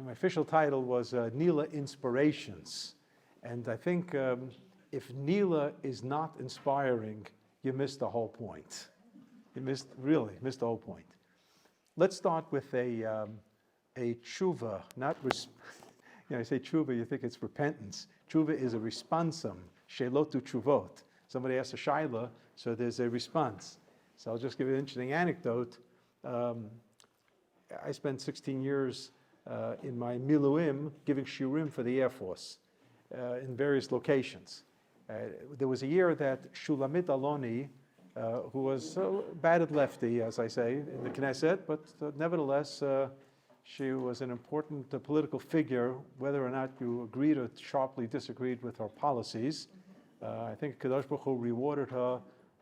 my official title was Nila Inspirations. And I think if Nila is not inspiring, you missed the whole point. You missed the whole point. Let's start with a tshuva, not, I say tshuva, you think it's repentance. Tshuva is a responsum, shelotu tshuvot. Somebody asks a shaila, so there's a response. So I'll just give you an interesting anecdote. I spent 16 years in my miluim giving shiurim for the Air Force in various locations. There was a year that Shulamit Aloni, who was a batted lefty, as I say, in the Knesset, but nevertheless, she was an important political figure, whether or not you agreed or sharply disagreed with her policies. I think Kadosh Baruch Hu rewarded her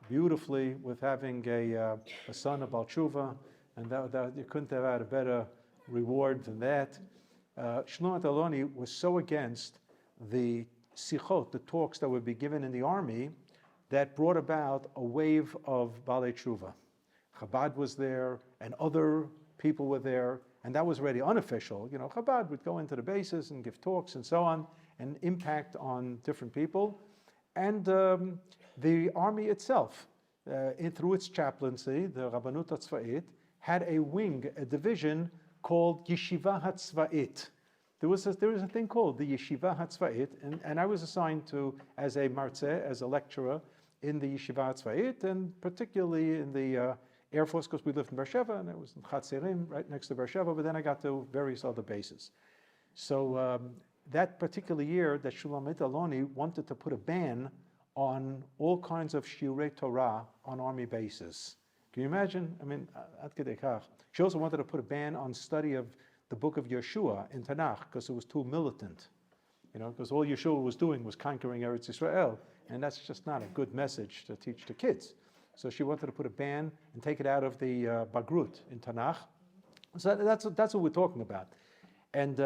beautifully with having a son, a Baal Tshuva, and that you couldn't have had a better reward than that. Shlomo Aloni was so against the sichot, the talks that would be given in the army, that brought about a wave of Balei Tshuva. Chabad was there, and other people were there, and that was already unofficial. Chabad would go into the bases and give talks and so on, and impact on different people. And the army itself, through its chaplaincy, the Rabbanut HaTzva'it, had a wing, a division called Yeshiva HaTzva'it. There was a thing called the Yeshiva HaTzva'it, and I was assigned to as a martzeh, as a lecturer in the Yeshiva HaTzva'it, and particularly in the Air Force, because we lived in Beersheba, and it was in Chatzerim, right next to Beersheba, but then I got to various other bases. So that particular year that Shulamit Aloni wanted to put a ban on all kinds of shiurei Torah on army bases. Can you imagine? I mean, ad kedei kach. She also wanted to put a ban on study of the book of Yeshua in Tanakh because it was too militant. Because all Yeshua was doing was conquering Eretz Israel, and that's just not a good message to teach to kids. So she wanted to put a ban and take it out of the Bagrut in Tanakh. So that's what we're talking about. And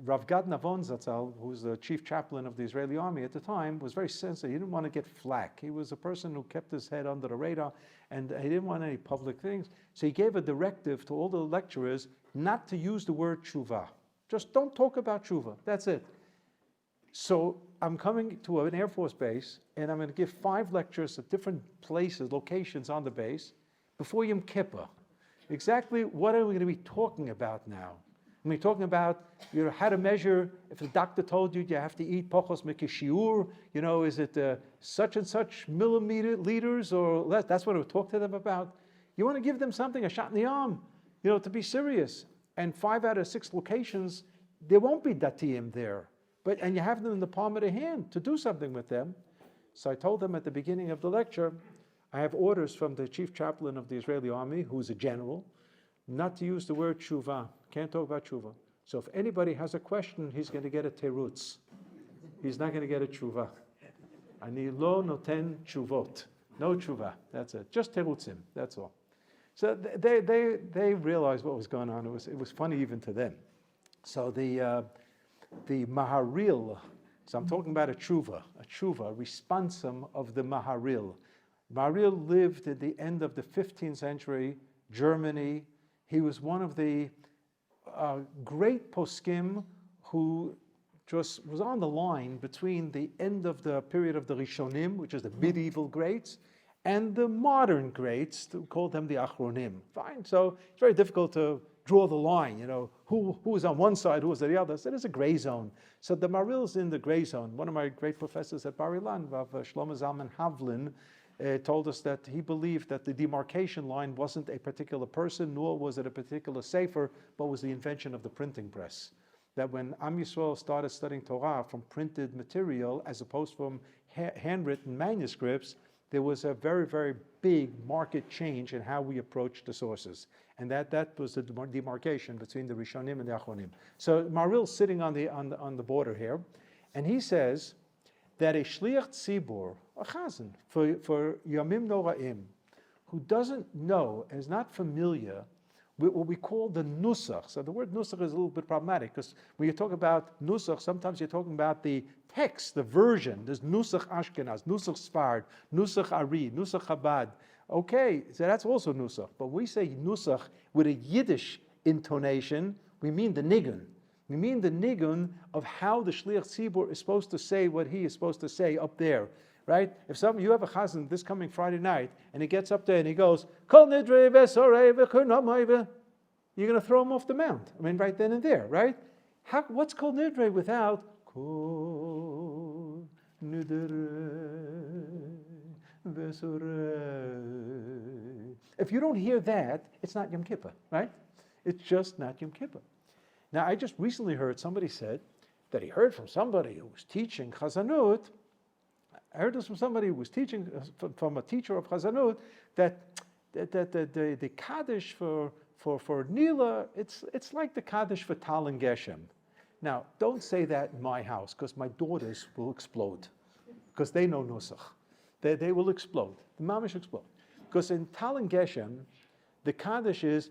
Rav Gad Navon Zatzal, who was the chief chaplain of the Israeli army at the time, was very sensitive. He didn't want to get flack. He was a person who kept his head under the radar, and he didn't want any public things. So he gave a directive to all the lecturers not to use the word tshuva. Just don't talk about tshuva. That's it. So I'm coming to an Air Force base, and I'm going to give 5 lectures at different places, locations on the base, before Yom Kippur. Exactly what are we going to be talking about now? We're talking about how to measure, if the doctor told you have to eat pochos mikishiur, is it such and such milliliters or less? That's what I would talk to them about. You want to give them something, a shot in the arm, to be serious. And 5 out of 6 locations, there won't be datiyim there. And you have them in the palm of the hand to do something with them. So I told them at the beginning of the lecture, I have orders from the chief chaplain of the Israeli army, who's a general, not to use the word tshuva. Can't talk about tshuva. So if anybody has a question, he's going to get a terutz. He's not going to get a tshuva. Ani lo noten tshuvot. No tshuva. That's it. Just terutzim. That's all. So they realized what was going on. It was funny even to them. So the Maharil, so I'm talking about a tshuva, responsum of the Maharil. Maharil lived at the end of the 15th century, Germany. He was one of the great poskim who just was on the line between the end of the period of the Rishonim, which is the medieval greats, and the modern greats, to call them the Achronim. Fine, so it's very difficult to draw the line, who was on one side, who was on the other. So there's a gray zone. So the Maharil's in the gray zone. One of my great professors at Bar Ilan, Rav Shlomo Zalman Havlin, told us that he believed that the demarcation line wasn't a particular person, nor was it a particular sefer, but was the invention of the printing press. That when OUisrael started studying Torah from printed material as opposed from handwritten manuscripts, there was a very, very big market change in how we approach the sources. And that was the demarcation between the Rishonim and the Achronim. So Maharil's sitting on the border here, and he says that a shliach tzibur, a chazan, for Yamim Noraim, who doesn't know and is not familiar with what we call the nusach. So the word nusach is a little bit problematic, because when you talk about nusach, sometimes you're talking about the text, the version. There's nusach Ashkenaz, nusach Sfard, nusach Ari, nusach Chabad. Okay, so that's also nusach. But we say nusach with a Yiddish intonation, we mean the nigun. We mean the nigun of how the shliach tzibur is supposed to say what he is supposed to say up there, right? If you have a chazan this coming Friday night, and he gets up there and he goes, Kol nidrei v'sorei v'churnamayve, you're going to throw him off the mount. I mean, right then and there, right? What's called nidrei without Kol nidrei v'sorei? If you don't hear that, it's not Yom Kippur, right? It's just not Yom Kippur. Now, I just recently heard somebody said that he heard from somebody who was teaching Chazanut. I heard this from somebody who was teaching, from a teacher of Chazanut, that the Kaddish for Nila, it's like the Kaddish for Tal and Geshem. Now, don't say that in my house, because my daughters will explode, because they know Nusach. They will explode. The mamish explode. Because in Tal and Geshem, the Kaddish is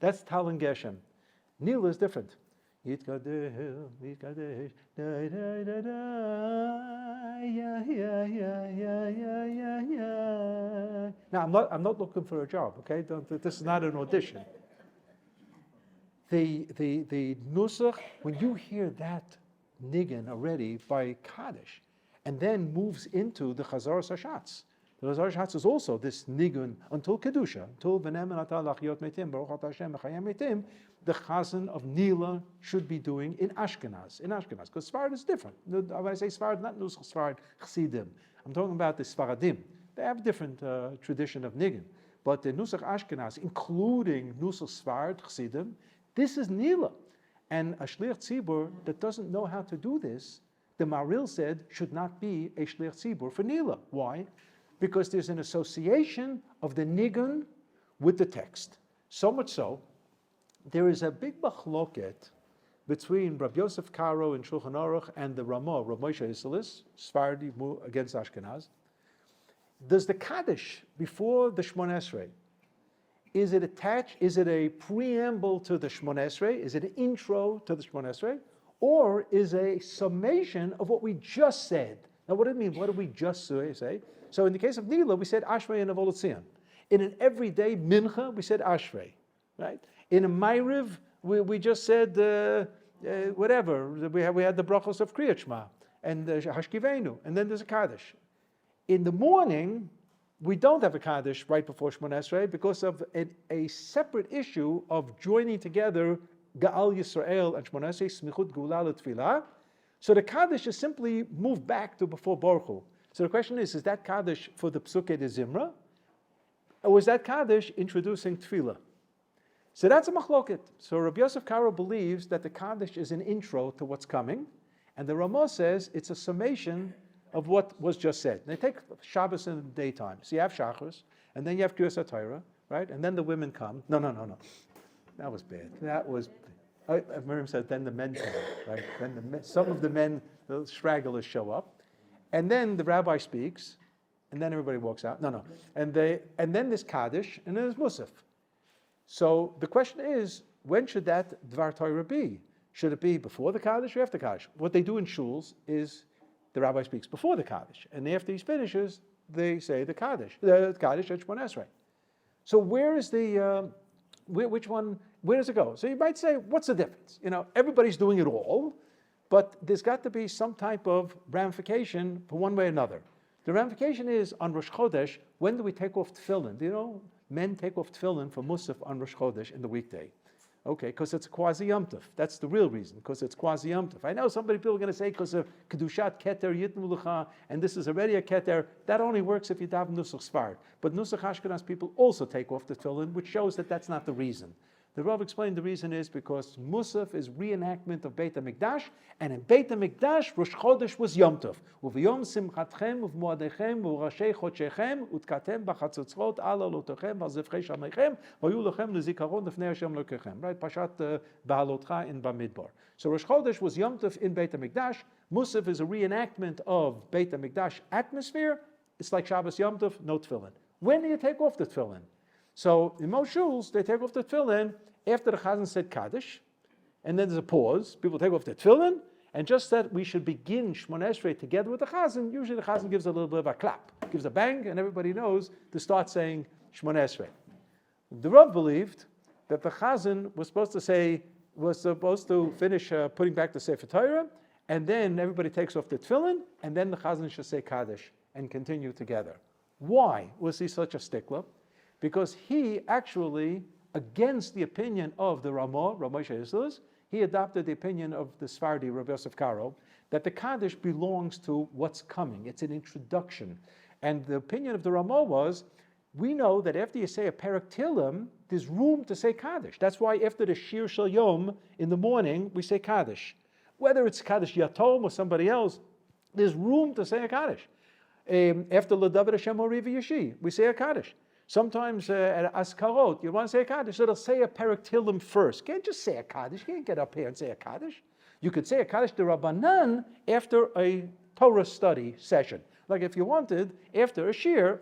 that's Tal and Geshem. Nila is different. Now, I'm not looking for a job, okay? This is not an audition. The nusach, when you hear that nigun already by Kaddish, and then moves into the Chazar Hashatz. The Chazar Hashatz is also this nigun until Kedusha, until V'nem Atah Lachiyot Metim, Baruch Atah Hashem Mechayim Metim, the Chazan of Nila should be doing in Ashkenaz, because Sfarad is different. When I say Sfarad, not Nusach Sfarad Chassidim. I'm talking about the Sfaradim. They have a different tradition of nigun. But the Nusach Ashkenaz, including Nusach Sfarad Chassidim, this is Nila. And a Shliach Tzibur that doesn't know how to do this, the Maril said, should not be a Shliach Tzibur for Nila. Why? Because there's an association of the nigun with the text. So much so, there is a big machloket between Rabbi Yosef Karo in Shulchan Aruch and the Ramah, Rav Moshe Isserles, Sephardi against Ashkenaz. Does the Kaddish before the Shmon Esrei, is it attached? Is it a preamble to the Shmon Esrei? Is it an intro to the Shmon Esrei? Or is a summation of what we just said? Now, what do it mean? What did we just say? So, in the case of Nila, we said Ashrei and Avolotzion. In an everyday mincha, we said Ashrei, right? In a Ma'ariv, we just said whatever. We had the brachos of Kriyat Shema and Hashkivenu, and then there's a Kaddish. In the morning, we don't have a Kaddish right before Shmon Esrei because of a separate issue of joining together Ga'al Yisrael and Shmon Esrei, Smichut Gula L'Tfilah. So the Kaddish is simply moved back to before Baruch Hu. So the question is that Kaddish for the Psukei de Zimra? Or is that Kaddish introducing Tfilah? So that's a machloket. So Rabbi Yosef Karo believes that the Kaddish is an intro to what's coming, and the Ramah says it's a summation of what was just said. They take Shabbos in the daytime. So you have Shachris, and then you have Kriyas HaTorah, right? And then the women come. No. That was bad. Miriam said, then the men come, right? Then some of the men, the stragglers show up. And then the rabbi speaks, and then everybody walks out. No. And then there's Kaddish, and then there's Musaf. So the question is, when should that Dvar Torah be? Should it be before the Kaddish or after Kaddish? What they do in shuls is the rabbi speaks before the Kaddish, and after he finishes, they say the Kaddish at Shmon Esrei. So where is which one, where does it go? So you might say, what's the difference? Everybody's doing it all, but there's got to be some type of ramification for one way or another. The ramification is on Rosh Chodesh, when do we take off tefillin? Men take off tefillin for Musaf on Rosh Chodesh in the weekday. Okay, because it's a quasi-Yom Tov. That's the real reason, because it's quasi-Yom Tov. I know people are going to say because of Kedushat Keter Yitnu L'cha, and this is already a Keter. That only works if you daven Nusach Sfard. But Nusach Ashkenaz people also take off the tefillin, which shows that that's not the reason. The Rav explained the reason is because Musaf is reenactment of Beit HaMikdash, and in Beit HaMikdash, Rosh Chodesh was Yom Tov. Uv'yom simchatchem uv'moadechem uv'rashei chodshechem utkatem b'chatzotzrot ala lotochem v'azevchei shamechem v'yu lochem l'zikaron l'fnei Hashem lokechem. Right? Pashat Ba'alotcha in Bamidbar. So Rosh Chodesh was Yom Tov in Beit HaMikdash. Musaf is a reenactment of Beit HaMikdash atmosphere. It's like Shabbos Yom Tov, no tefillin. When do you take off the tefillin? So in most shuls, they take off the tefillin after the chazan said Kaddish, and then there's a pause. People take off the tefillin, And just that we should begin Shmoneh Esrei together with the Chazan, usually the Chazan gives a little bit of a clap, gives a bang, and everybody knows to start saying Shmoneh Esrei. The Rav believed that the Chazan was supposed to finish putting back the Sefer Torah, and then everybody takes off the tefillin, and then the Chazan should say Kaddish and continue together. Why was he such a stickler? Because he actually, against the opinion of the Ramah, Moshe Isserles, he adopted the opinion of the Sephardi, Rabbi Yosef Karo, that the Kaddish belongs to what's coming. It's an introduction. And the opinion of the Ramah was, we know that after you say a Perek Tehillim, there's room to say Kaddish. That's why after the Shir Shel Yom in the morning, we say Kaddish. Whether it's Kaddish Yatom or somebody else, there's room to say a Kaddish. After L'David Hashem Hori V'Yashi, we say a Kaddish. Sometimes at Askarot, you want to say a Kaddish, so they'll say a Perek Tehillim first. You can't just say a Kaddish. You can't get up here and say a Kaddish. You could say a Kaddish de Rabbanan after a Torah study session. Like if you wanted, after a Shir,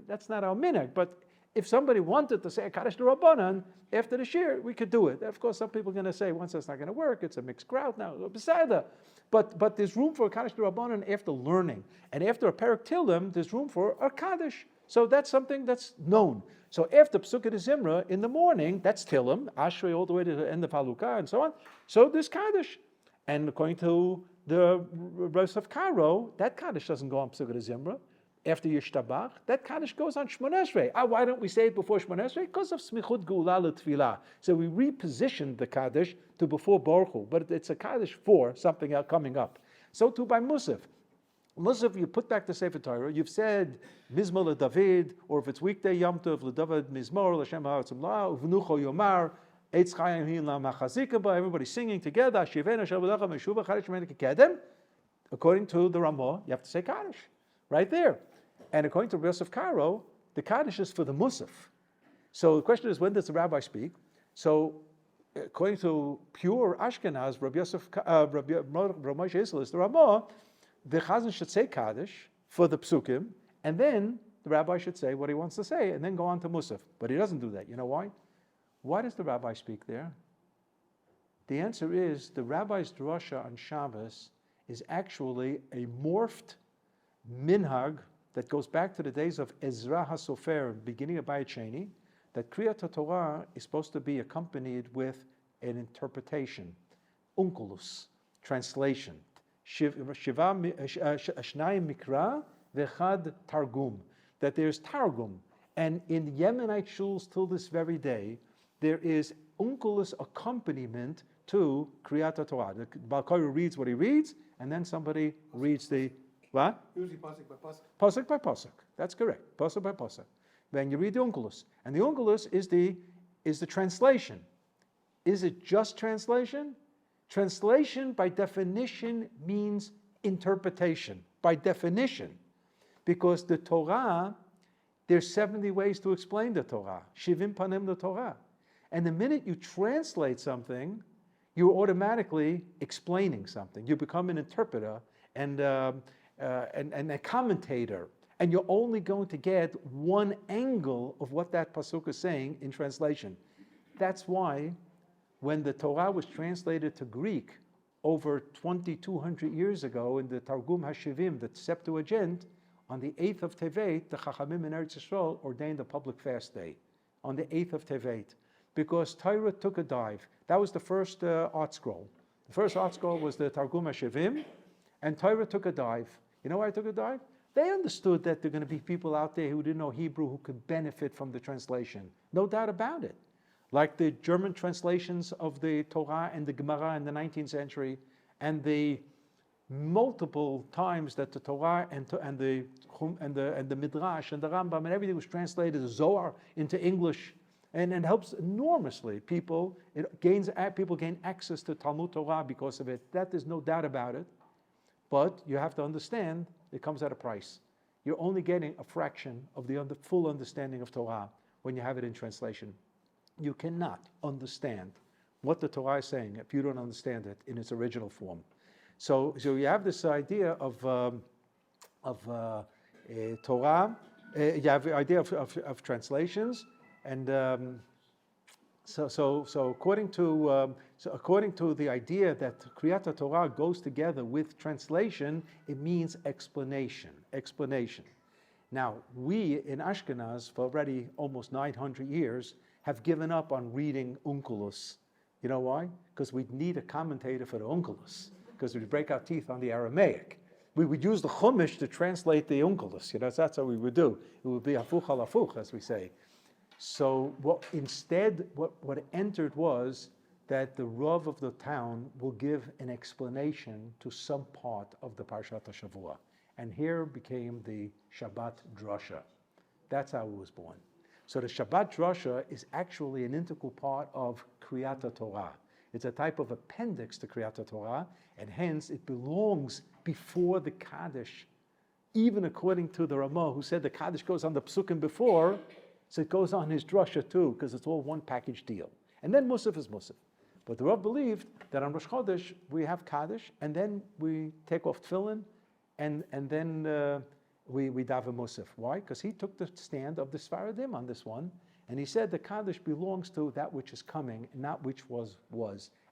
that's not our minhag, but if somebody wanted to say a Kaddish de Rabbanan after the Shir, we could do it. Of course, some people are going to say, once that's not going to work, it's a mixed crowd now, beside. But there's room for a Kaddish de Rabbanan after learning. And after a Perek Tehillim, there's room for a Kaddish. So that's something that's known. So after Pesukei de Zimra in the morning, that's Tehillim, Ashrei all the way to the end of Halukah and so on. So there's Kaddish. And according to the Rosh of Karo, that Kaddish doesn't go on Pesukei de Zimra. After Yishtabach, that Kaddish goes on Shmoneh Esrei. Why don't we say it before Shmoneh Esrei? Because of Smichut Geula L'Tfilah. So we repositioned the Kaddish to before Baruch Hu, but it's a Kaddish for something else coming up. So too by Musaf. Musaf, you put back the Sefer Torah, you've said Mizmor LeDavid, or if it's weekday Yom Tov, LeDavid Mizmor, L'Shem Ha'atzim La, Uvnucho Yomar, Eitz Chayim Hin La Machazikaba, everybody singing together, Shivena Shavalecha Meshuva Chadish Menik Kedem. According to the Ramah, you have to say Kaddish, right there. And according to Yosef Karo, the Kaddish is for the Musaf. So the question is, when does the rabbi speak? So according to pure Ashkenaz, Rabbi Moshe Isserles, the Ramah, the Chazan should say Kaddish for the Psukim, and then the rabbi should say what he wants to say, and then go on to Musaf. But he doesn't do that. You know why? Why does the rabbi speak there? The answer is the rabbi's drasha on Shabbos is actually a morphed minhag that goes back to the days of Ezra HaSofer, beginning of Bayit Sheni, that Kriyat Torah is supposed to be accompanied with an interpretation, unkulus, translation. Shnayim Mikra v'chad Targum, that there's Targum. And in Yemenite shuls till this very day, there is unkulus accompaniment to Kriyat Torah. The Baal Korah reads what he reads, and then somebody reads the, what? Usually pasuk by pasuk. Pasuk by pasuk. That's correct. Pasuk by pasuk. Then you read the unkulus. And the unkulus is the translation. Is it just translation? Translation, by definition, means interpretation, by definition. Because the Torah, there's 70 ways to explain the Torah. Shivim panim the Torah. And the minute you translate something, you're automatically explaining something. You become an interpreter and a commentator. And you're only going to get one angle of what that pasuk is saying in translation. That's why when the Torah was translated to Greek over 2,200 years ago in the Targum HaShivim, the Septuagint, on the 8th of Tevet, the Chachamim in Eretz Yisrael ordained a public fast day on the 8th of Tevet, because Torah took a dive. That was the first art scroll. The first art scroll was the Targum HaShivim, and Torah took a dive. You know why it took a dive? They understood that there are going to be people out there who didn't know Hebrew who could benefit from the translation. No doubt about it. Like the German translations of the Torah and the Gemara in the 19th century, and the multiple times that the Torah and the Midrash and the Rambam and everything was translated, the Zohar into English, and it helps enormously. People gain access to Talmud Torah because of it. That there's no doubt about it. But you have to understand it comes at a price. You're only getting a fraction of the full understanding of Torah when you have it in translation. You cannot understand what the Torah is saying if you don't understand it in its original form. So you have this idea of Torah. You have the idea of translations, and So according to the idea that Kriyat Torah goes together with translation, it means explanation. Now, we in Ashkenaz, for already almost 900 years, have given up on reading Onkelos. You know why? Because we need a commentator for the Onkelos, because we break our teeth on the Aramaic. We would use the Chumash to translate the Onkelos. That's what we would do. It would be hafuch al hafuch, as we say. So what entered was that the Rav of the town will give an explanation to some part of the Parshat HaShavua. And here became the Shabbat Drasha. That's how it was born. So the Shabbat Drasha is actually an integral part of Kriyat Torah. It's a type of appendix to Kriyat Torah, and hence it belongs before the Kaddish. Even according to the Ramah, who said the Kaddish goes on the Psukim before, so it goes on his drasha too, because it's all one package deal. And then Musaf is Musaf. But the Rav believed that on Rosh Chodesh we have Kaddish, and then we take off Tefillin, and then we daven Musaf. Why? Because he took the stand of the Sfaradim on this one, and he said the Kaddish belongs to that which is coming, and not which was.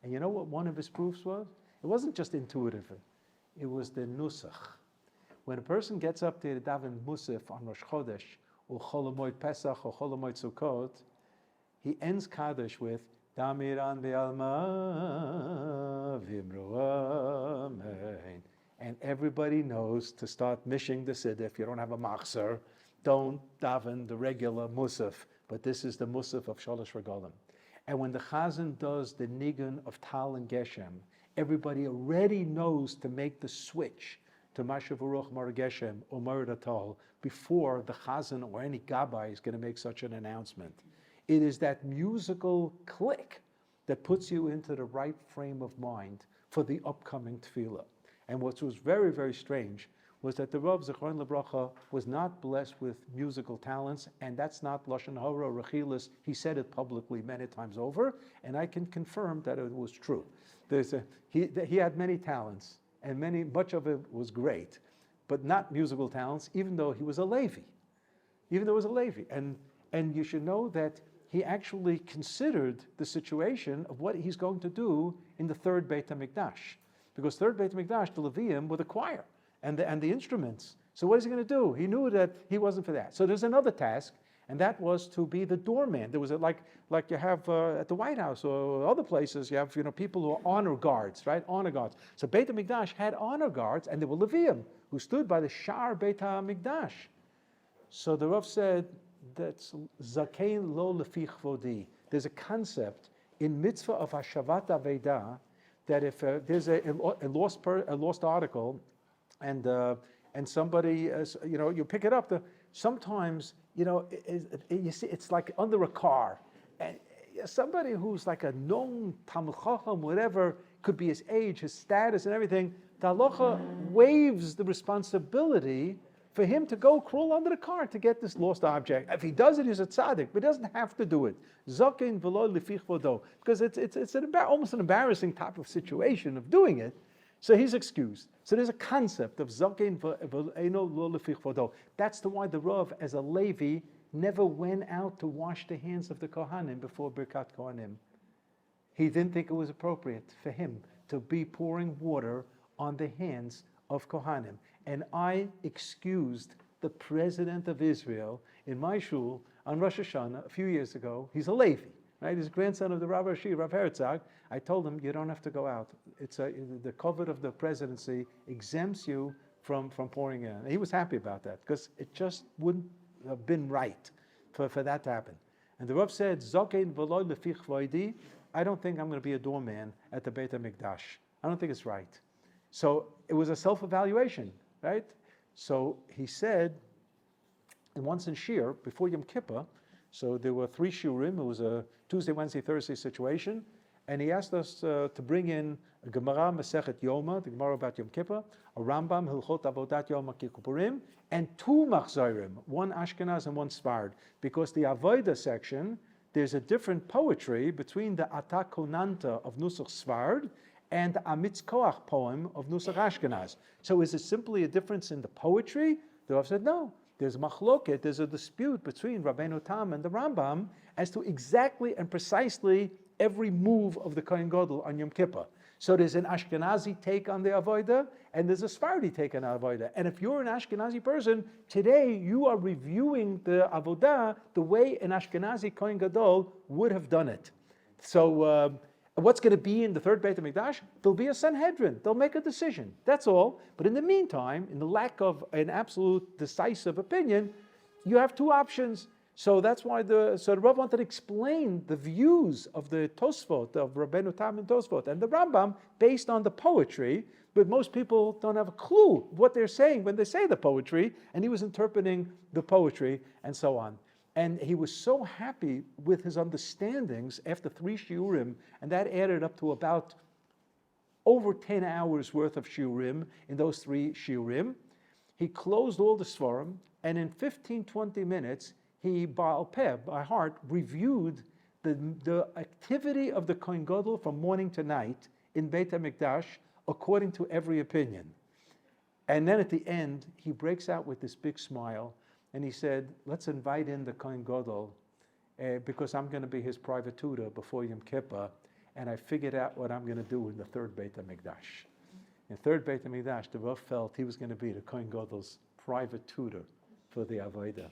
And you know what one of his proofs was? It wasn't just intuitive. It was the Nusach. When a person gets up to daven Musaf on Rosh Chodesh, or Chol HaMoed Pesach, or Chol HaMoed Sukkot, he ends Kaddish with Damiran ve'alma v'imru amen. And everybody knows to start mishing the Siddur. If you don't have a machzor, don't daven the regular Musaf, but this is the Musaf of Shalosh Regalim. And when the Chazan does the Nigun of Tal and Geshem, everybody already knows to make the switch to Mashav Uruch Mar Geshem or Mar Tal before the Chazan or any Gabbai is going to make such an announcement. It is that musical click that puts you into the right frame of mind for the upcoming tefillah. And what was very, very strange was that the Rav Zechron Lebracha was not blessed with musical talents, and that's not Lashon Hara or Rechilas. He said it publicly many times over, and I can confirm that it was true. He had many talents, and much of it was great, but not musical talents, even though he was a Levi. And you should know that he actually considered the situation of what he's going to do in the third Beit HaMikdash. Because third Beit HaMikdash, the Leviim, were the choir and the instruments. So what is he going to do? He knew that he wasn't for that. So there's another task, and that was to be the doorman. There was like you have at the White House or other places, you have people who are honor guards, right? Honor guards. So Beit HaMikdash had honor guards, and there were Leviim who stood by the Shar Beit HaMikdash. So the Rav said, that's Zakein lo lefi chvodi. There's a concept in mitzvah of Hashavat Aveidah that if there's a lost article, and somebody you pick it up, sometimes you see it's like under a car, and somebody who's like a known Talmid Chacham, whatever, could be his age, his status, and everything. The halacha waives the responsibility for him to go crawl under the car to get this lost object. If he does it, he's a tzaddik, but he doesn't have to do it. Zakein v'lo lefi chvodo, because it's almost an embarrassing type of situation of doing it. So he's excused. So there's a concept of zakein v'eino lo lefi chvodo. That's why the Rav, as a Levi, never went out to wash the hands of the Kohanim before Birkat Kohanim. He didn't think it was appropriate for him to be pouring water on the hands of Kohanim. And I excused the president of Israel in my shul on Rosh Hashanah a few years ago. He's a Levi, right? He's a grandson of the Rav Rashi, Rav Herzog. I told him, you don't have to go out. The covet of the presidency exempts you from pouring in. And he was happy about that, because it just wouldn't have been right for that to happen. And the Rav said, Zakein v'lo lefi chvoidi, I don't think I'm going to be a doorman at the Beit HaMikdash. I don't think it's right. So it was a self-evaluation, right? So he said, and once in Shir, before Yom Kippur, so there were 3 shiurim. It was a Tuesday, Wednesday, Thursday situation, and he asked us to bring in a Gemara Masechet Yoma, the Gemara about Yom Kippur, a Rambam Hilchot Avodat Yom Kippurim, and 2 machzorim, one Ashkenaz and one Sfard, because the Avodah section, there's a different poetry between the Ata Konanta of Nusach Sfard and the Amitz Koach poem of Nusach Ashkenaz. So is it simply a difference in the poetry? The Rav said, no. there's machloket, there's a dispute between Rabbeinu Tam and the Rambam as to exactly and precisely every move of the Kohen Gadol on Yom Kippur. So there's an Ashkenazi take on the Avodah, and there's a Sephardi take on the Avodah. And if you're an Ashkenazi person, today you are reviewing the Avodah the way an Ashkenazi Kohen Gadol would have done it. So what's going to be in the third Beit HaMikdash? There'll be a Sanhedrin. They'll make a decision. That's all. But in the meantime, in the lack of an absolute decisive opinion, you have two options. So that's why the Rav wanted to explain the views of the Tosfot, of Rabbeinu Tam and Tosfot, and the Rambam based on the poetry, but most people don't have a clue what they're saying when they say the poetry, and he was interpreting the poetry and so on. And he was so happy with his understandings after 3 shiurim, and that added up to about over 10 hours worth of shiurim in those 3 shiurim. He closed all the svarim, and in 15-20 minutes, he, by heart, reviewed the activity of the Kohen Gadol from morning to night in Beit HaMikdash according to every opinion. And then at the end, he breaks out with this big smile, and he said, let's invite in the Kohen Gadol because I'm going to be his private tutor before Yom Kippur, and I figured out what I'm going to do in the third Beit HaMikdash. In third Beit HaMikdash, the Rav felt he was going to be the Kohen Gadol's private tutor for the Avodah.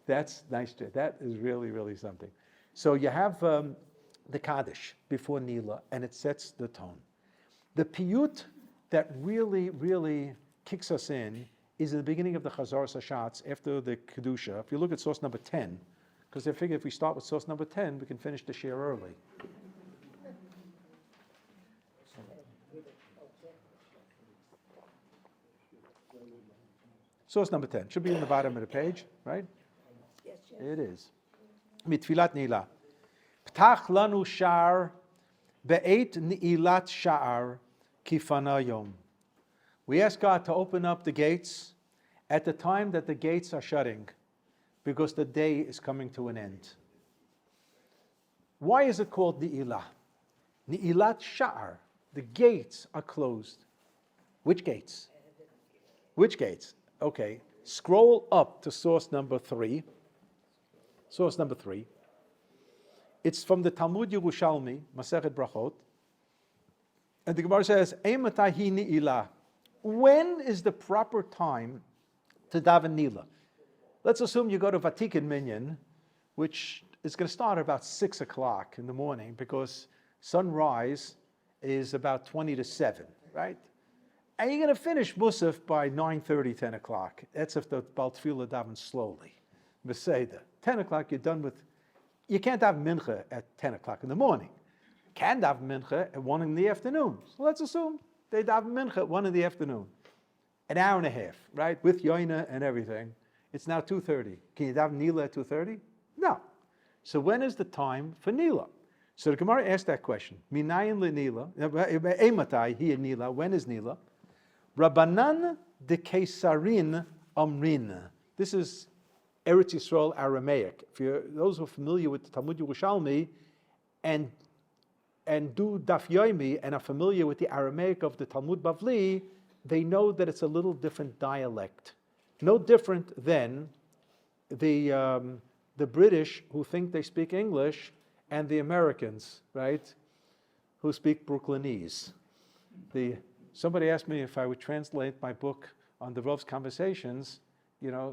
That's nice. That is really, really something. So you have the Kaddish before Nila, and it sets the tone. The piyut that really, really kicks us in is in the beginning of the Chazar Sashatz after the Kedusha. If you look at source number 10, because I figure if we start with source number 10, we can finish the share early. Source number 10 should be in the bottom of the page, right? It is. Mitfilat Nila. Ptach lanu shar be'et ni'ilat sha'ar kifana yom. We ask God to open up the gates at the time that the gates are shutting, because the day is coming to an end. Why is it called ni'ilah? Ni'ilat sha'ar. The gates are closed. Which gates? Which gates? Okay. Scroll up to source number 3. Source number 3. It's from the Talmud Yerushalmi, Masechet Brachot. And the Gemara says, Eimatai hi ni'ilah. When is the proper time to daven Nila? Let's assume you go to Vatikan Minyan, which is going to start about 6 o'clock in the morning, because sunrise is about 20 to 7, right? And you're going to finish Musaf by 9:30, 10 o'clock. That's if the Baal Tefillah davens slowly. Beseder. 10 o'clock, you're done with. You can't have mincha at 10 o'clock in the morning. Can daven mincha at 1 in the afternoon. So let's assume they daven mincha at 1 in the afternoon. An hour and a half, right? With yoina and everything. It's now 2:30. Can you daven Nila at 2:30? No. So when is the time for Nila? So the Gemara asked that question. Minayin le-Nila. Eimatai hi Nila. When is Nila? Rabbanan de Kesarin Amrin. This is Eretz Yisrael Aramaic. Those who are familiar with the Talmud Yerushalmi and do Daf Yomi and are familiar with the Aramaic of the Talmud Bavli, they know that it's a little different dialect. No different than the British who think they speak English and the Americans, right, who speak Brooklynese. Somebody asked me if I would translate my book on the Rov's Conversations.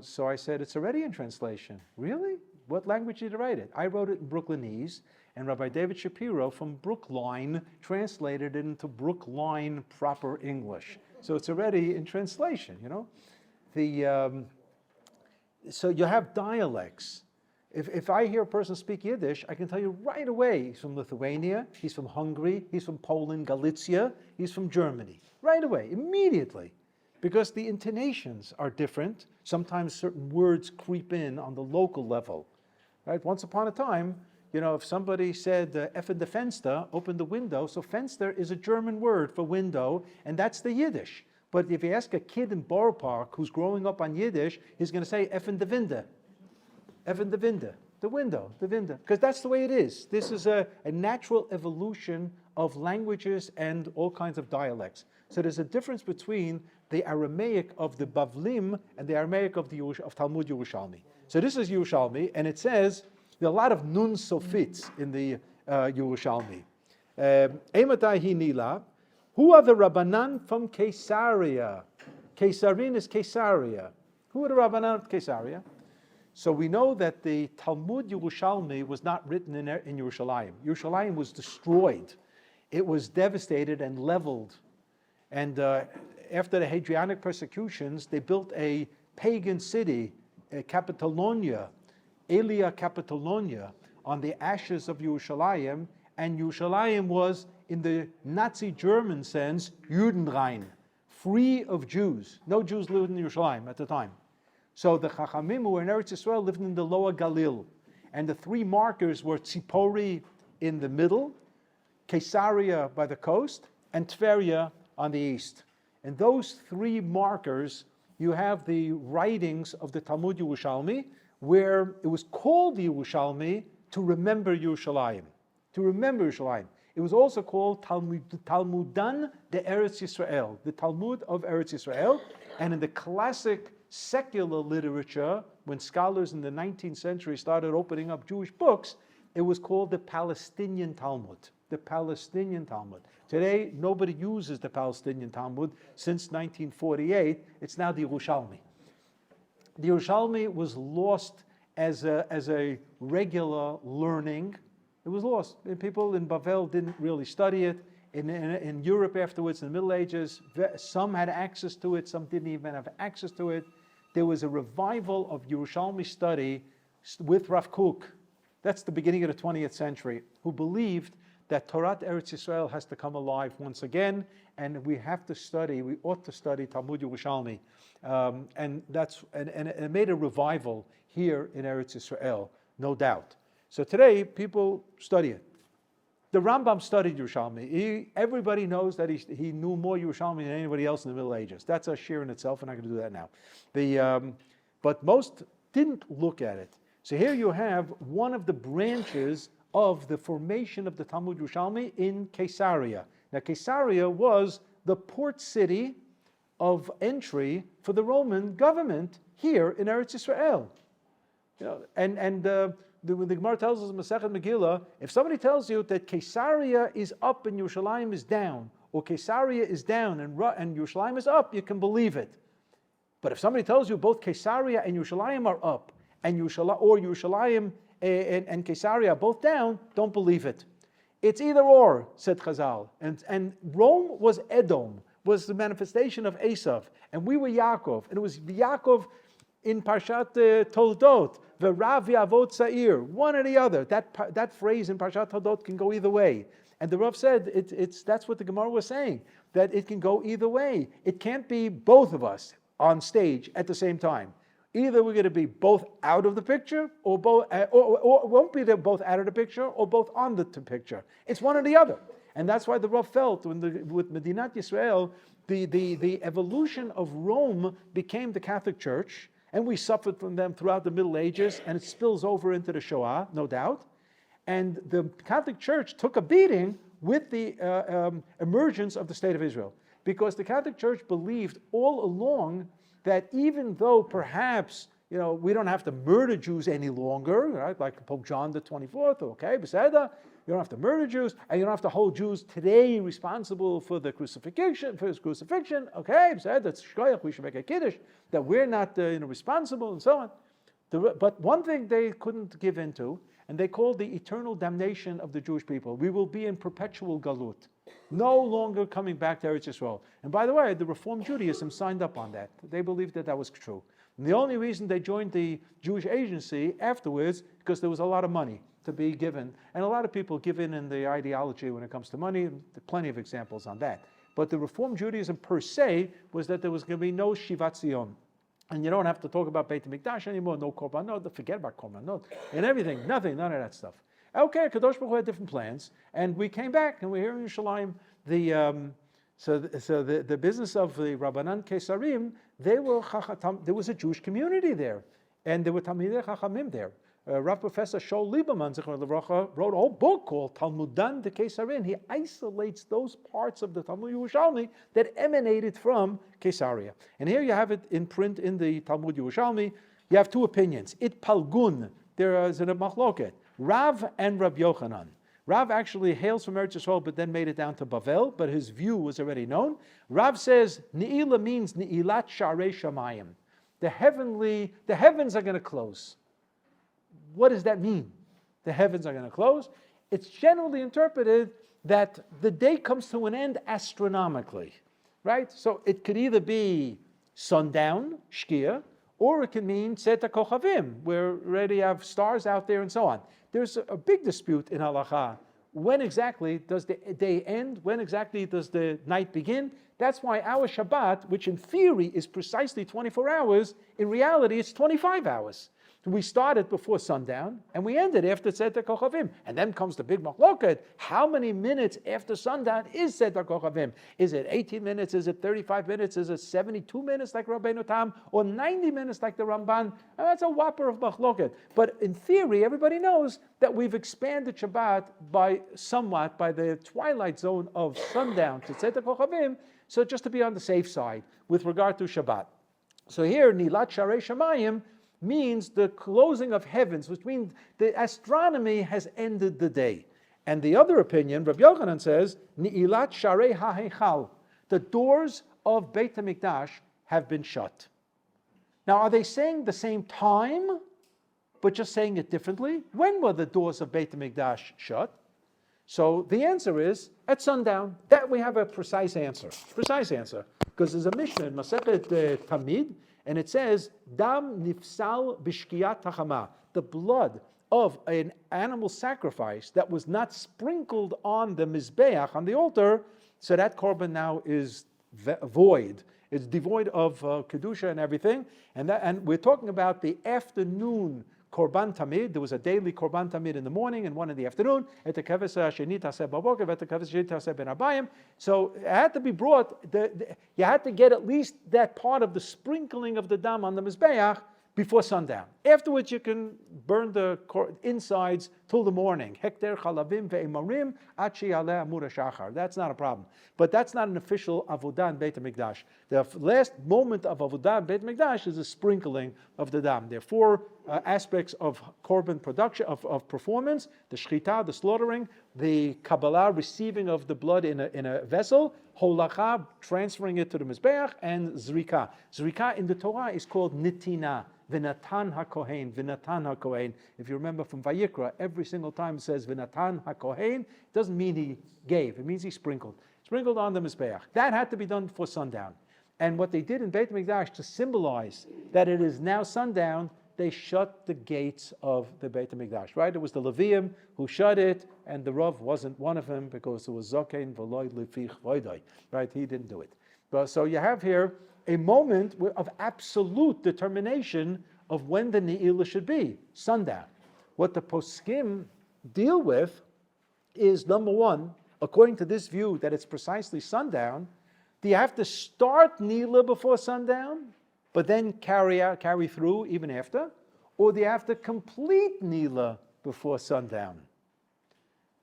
So I said, it's already in translation. Really? What language did you write it? I wrote it in Brooklynese, and Rabbi David Shapiro from Brookline translated it into Brookline proper English. So it's already in translation, So you have dialects. If I hear a person speak Yiddish, I can tell you right away he's from Lithuania, he's from Hungary, he's from Poland, Galicia, he's from Germany. Right away, immediately. Because the intonations are different. Sometimes certain words creep in on the local level. Right? Once upon a time, if somebody said, "Effen the Fenster," open the window, so Fenster is a German word for window, and that's the Yiddish. But if you ask a kid in Borough Park who's growing up on Yiddish, he's going to say, "Effen the Winde." Effen the Winde. The window, the window. Because that's the way it is. This is a natural evolution of languages and all kinds of dialects. So there's a difference between the Aramaic of the Bavlim and the Aramaic of Talmud Yerushalmi. So this is Yerushalmi, and it says there are a lot of nun sofits in the Yerushalmi. Eimatai hinila, who are the Rabbanan from Caesarea? Caesarin is Caesarea. Who are the Rabbanan of Caesarea? So we know that the Talmud Yerushalmi was not written in Yerushalayim. Yerushalayim was destroyed. It was devastated and leveled. And after the Hadrianic persecutions, they built a pagan city, Capitolonia, Aelia Capitolonia, on the ashes of Yerushalayim. And Yerushalayim was, in the Nazi German sense, Judenrein, free of Jews. No Jews lived in Yerushalayim at the time. So the Chachamim who were in Eretz Yisrael lived in the Lower Galil. And the three markers were Tzipori in the middle, Caesarea by the coast, and Tveria on the east. And those three markers, you have the writings of the Talmud Yerushalmi, where it was called the Yerushalmi to remember Yerushalayim. To remember Yerushalayim. It was also called Talmudan de Eretz Yisrael, the Talmud of Eretz Yisrael. And in the classic secular literature, when scholars in the 19th century started opening up Jewish books, it was called the Palestinian Talmud. The Palestinian Talmud. Today, nobody uses the Palestinian Talmud since 1948. It's now the Yerushalmi. The Yerushalmi was lost as a regular learning. It was lost. And people in Bavel didn't really study it. In Europe afterwards, in the Middle Ages, some had access to it, some didn't even have access to it. There was a revival of Yerushalmi study with Rav Kook. That's the beginning of the 20th century, who believed that TORAH Eretz Yisrael has to come alive once again, and we ought to study Talmud Yerushalmi. And it made a revival here in Eretz Yisrael, no doubt. So today, people study it. The Rambam studied Yerushalmi. Everybody knows that he knew more Yerushalmi than anybody else in the Middle Ages. That's a shir in itself, and I'm not going to do that now. But most didn't look at it. So here you have one of the branches of the formation of the Talmud Yerushalmi in Caesarea. Now Caesarea was the port city of entry for the Roman government here in Eretz Yisrael. You know, the Gemara tells us in Masechet Megillah, if somebody tells you that Caesarea is up and Yerushalayim is down, or Caesarea is down and Yerushalayim is up, you can believe it. But if somebody tells you both Caesarea and Yerushalayim are up, and Yerushalayim and Caesarea are both down, don't believe it. It's either or, said Chazal. And Rome was Edom, was the manifestation of Esav, and we were Yaakov, and it was Yaakov in Parshat Toldot, V'rav Yavot Sa'ir, one or the other. That phrase in Parshat Toldot can go either way. And the Rav said that's what the Gemara was saying, that it can go either way. It can't be both of us on stage at the same time. Either we're going to be both out of the picture, or won't be both out of the picture, or both on the picture. It's one or the other. And that's why the Rav felt with Medinat Yisrael, the evolution of Rome became the Catholic Church, and we suffered from them throughout the Middle Ages, and it spills over into the Shoah, no doubt. And the Catholic Church took a beating with the emergence of the State of Israel, because the Catholic Church believed all along that even though perhaps, we don't have to murder Jews any longer, right? Like Pope John the 24th, okay, beseda, you don't have to murder Jews, and you don't have to hold Jews today responsible for the crucifixion, okay, beseda, that's shkoyach, we should make a kiddush, that we're not responsible, and so on. But one thing they couldn't give into, and they called the eternal damnation of the Jewish people. We will be in perpetual galut, no longer coming back to Eretz Yisrael. And by the way, the Reform Judaism signed up on that. They believed that was true. And the only reason they joined the Jewish Agency afterwards, because there was a lot of money to be given. And a lot of people give in the ideology when it comes to money. There are plenty of examples on that. But the Reform Judaism per se was that there was going to be no Shivat Zion. And you don't have to talk about Beit HaMikdash anymore, no Korbanot, forget about Korbanot, and everything, nothing, none of that stuff. Okay, Kadosh Baruch Hu had different plans, and we came back, and we're here in Yerushalayim. So the business of the Rabbanan Kesarim, there was a Jewish community there, and there were Talmidei Chachamim there. Rav Professor Shaul Lieberman Zichron Levracha wrote a whole book called Talmudan de Kesarin. He isolates those parts of the Talmud Yerushalmi that emanated from Caesarea. And here you have it in print in the Talmud Yerushalmi. You have two opinions. It palgun. There is a machloket. Rav and Rabbi Yochanan. Rav actually hails from Eretz Yisrael, but then made it down to Bavel, but his view was already known. Rav says, Ne'ilah means Ne'ilat Sharei Shamayim. The heavens are going to close. What does that mean? The heavens are going to close. It's generally interpreted that the day comes to an end astronomically, right? So it could either be sundown, Shkia, or it can mean Tzeta Kochavim, where we already have stars out there and so on. There's a big dispute in Halacha. When exactly does the day end? When exactly does the night begin? That's why our Shabbat, which in theory is precisely 24 hours, in reality it's 25 hours. We started before sundown, and we ended after Tzeta Kochavim. And then comes the big machloket. How many minutes after sundown is Tzeta Kochavim? Is it 18 minutes? Is it 35 minutes? Is it 72 minutes like Rabbeinu Tam? Or 90 minutes like the Ramban? And that's a whopper of machloket. But in theory, everybody knows that we've expanded Shabbat by the twilight zone of sundown to Tzeta Kochavim, so just to be on the safe side with regard to Shabbat. So here, Nilat Sharei Shamayim means the closing of heavens, which means the astronomy has ended the day. And the other opinion, Rabbi Yochanan says, Ni'ilat Sharei HaHeichal, the doors of Beit HaMikdash have been shut. Now, are they saying the same time, but just saying it differently? When were the doors of Beit HaMikdash shut? So the answer is at sundown. That we have a precise answer. Because there's a Mishnah in Masechet Tamid, and it says, Dam nifsal b'shkiyat hachama, the blood of an animal sacrifice that was not sprinkled on the mizbeach, on the altar, so that korban now is void. It's devoid of kedusha and everything. And we're talking about the afternoon korban tamid. There was a daily korban tamid in the morning and one in the afternoon. So it had to be brought. You had to get at least that part of the sprinkling of the dam on the mizbeach before sundown. Afterwards, you can burn the insides till the morning. Hekter chalavim ve'emarim achi aleh amur shachar. That's not a problem. But that's not an official avodah in Beit HaMikdash. The last moment of avodah in Beit HaMikdash is the sprinkling of the dam. There are four aspects of korban production, of performance: the shchita, the slaughtering; the kabbalah, receiving of the blood in a vessel; holacha, transferring it to the mizbeach; and zrika. Zrika in the Torah is called nitina. V'natan hakohen, v'natan hakohen. If you remember from Vayikra, every single time it says v'natan hakohen, it doesn't mean he gave. It means he sprinkled. Sprinkled on the mizbeach. That had to be done before sundown. And what they did in Beit HaMikdash to symbolize that it is now sundown, they shut the gates of the Beit HaMikdash, right? It was the Levium who shut it, and the Rav wasn't one of them because it was Zokein v'loy lefich voidoi, right? He didn't do it. But so you have here a moment of absolute determination of when the Ne'ilah should be, sundown. What the poskim deal with is, number one, according to this view that it's precisely sundown, do you have to start Ne'ilah before sundown, but then carry through even after? Or do you have to complete Ne'ilah before sundown?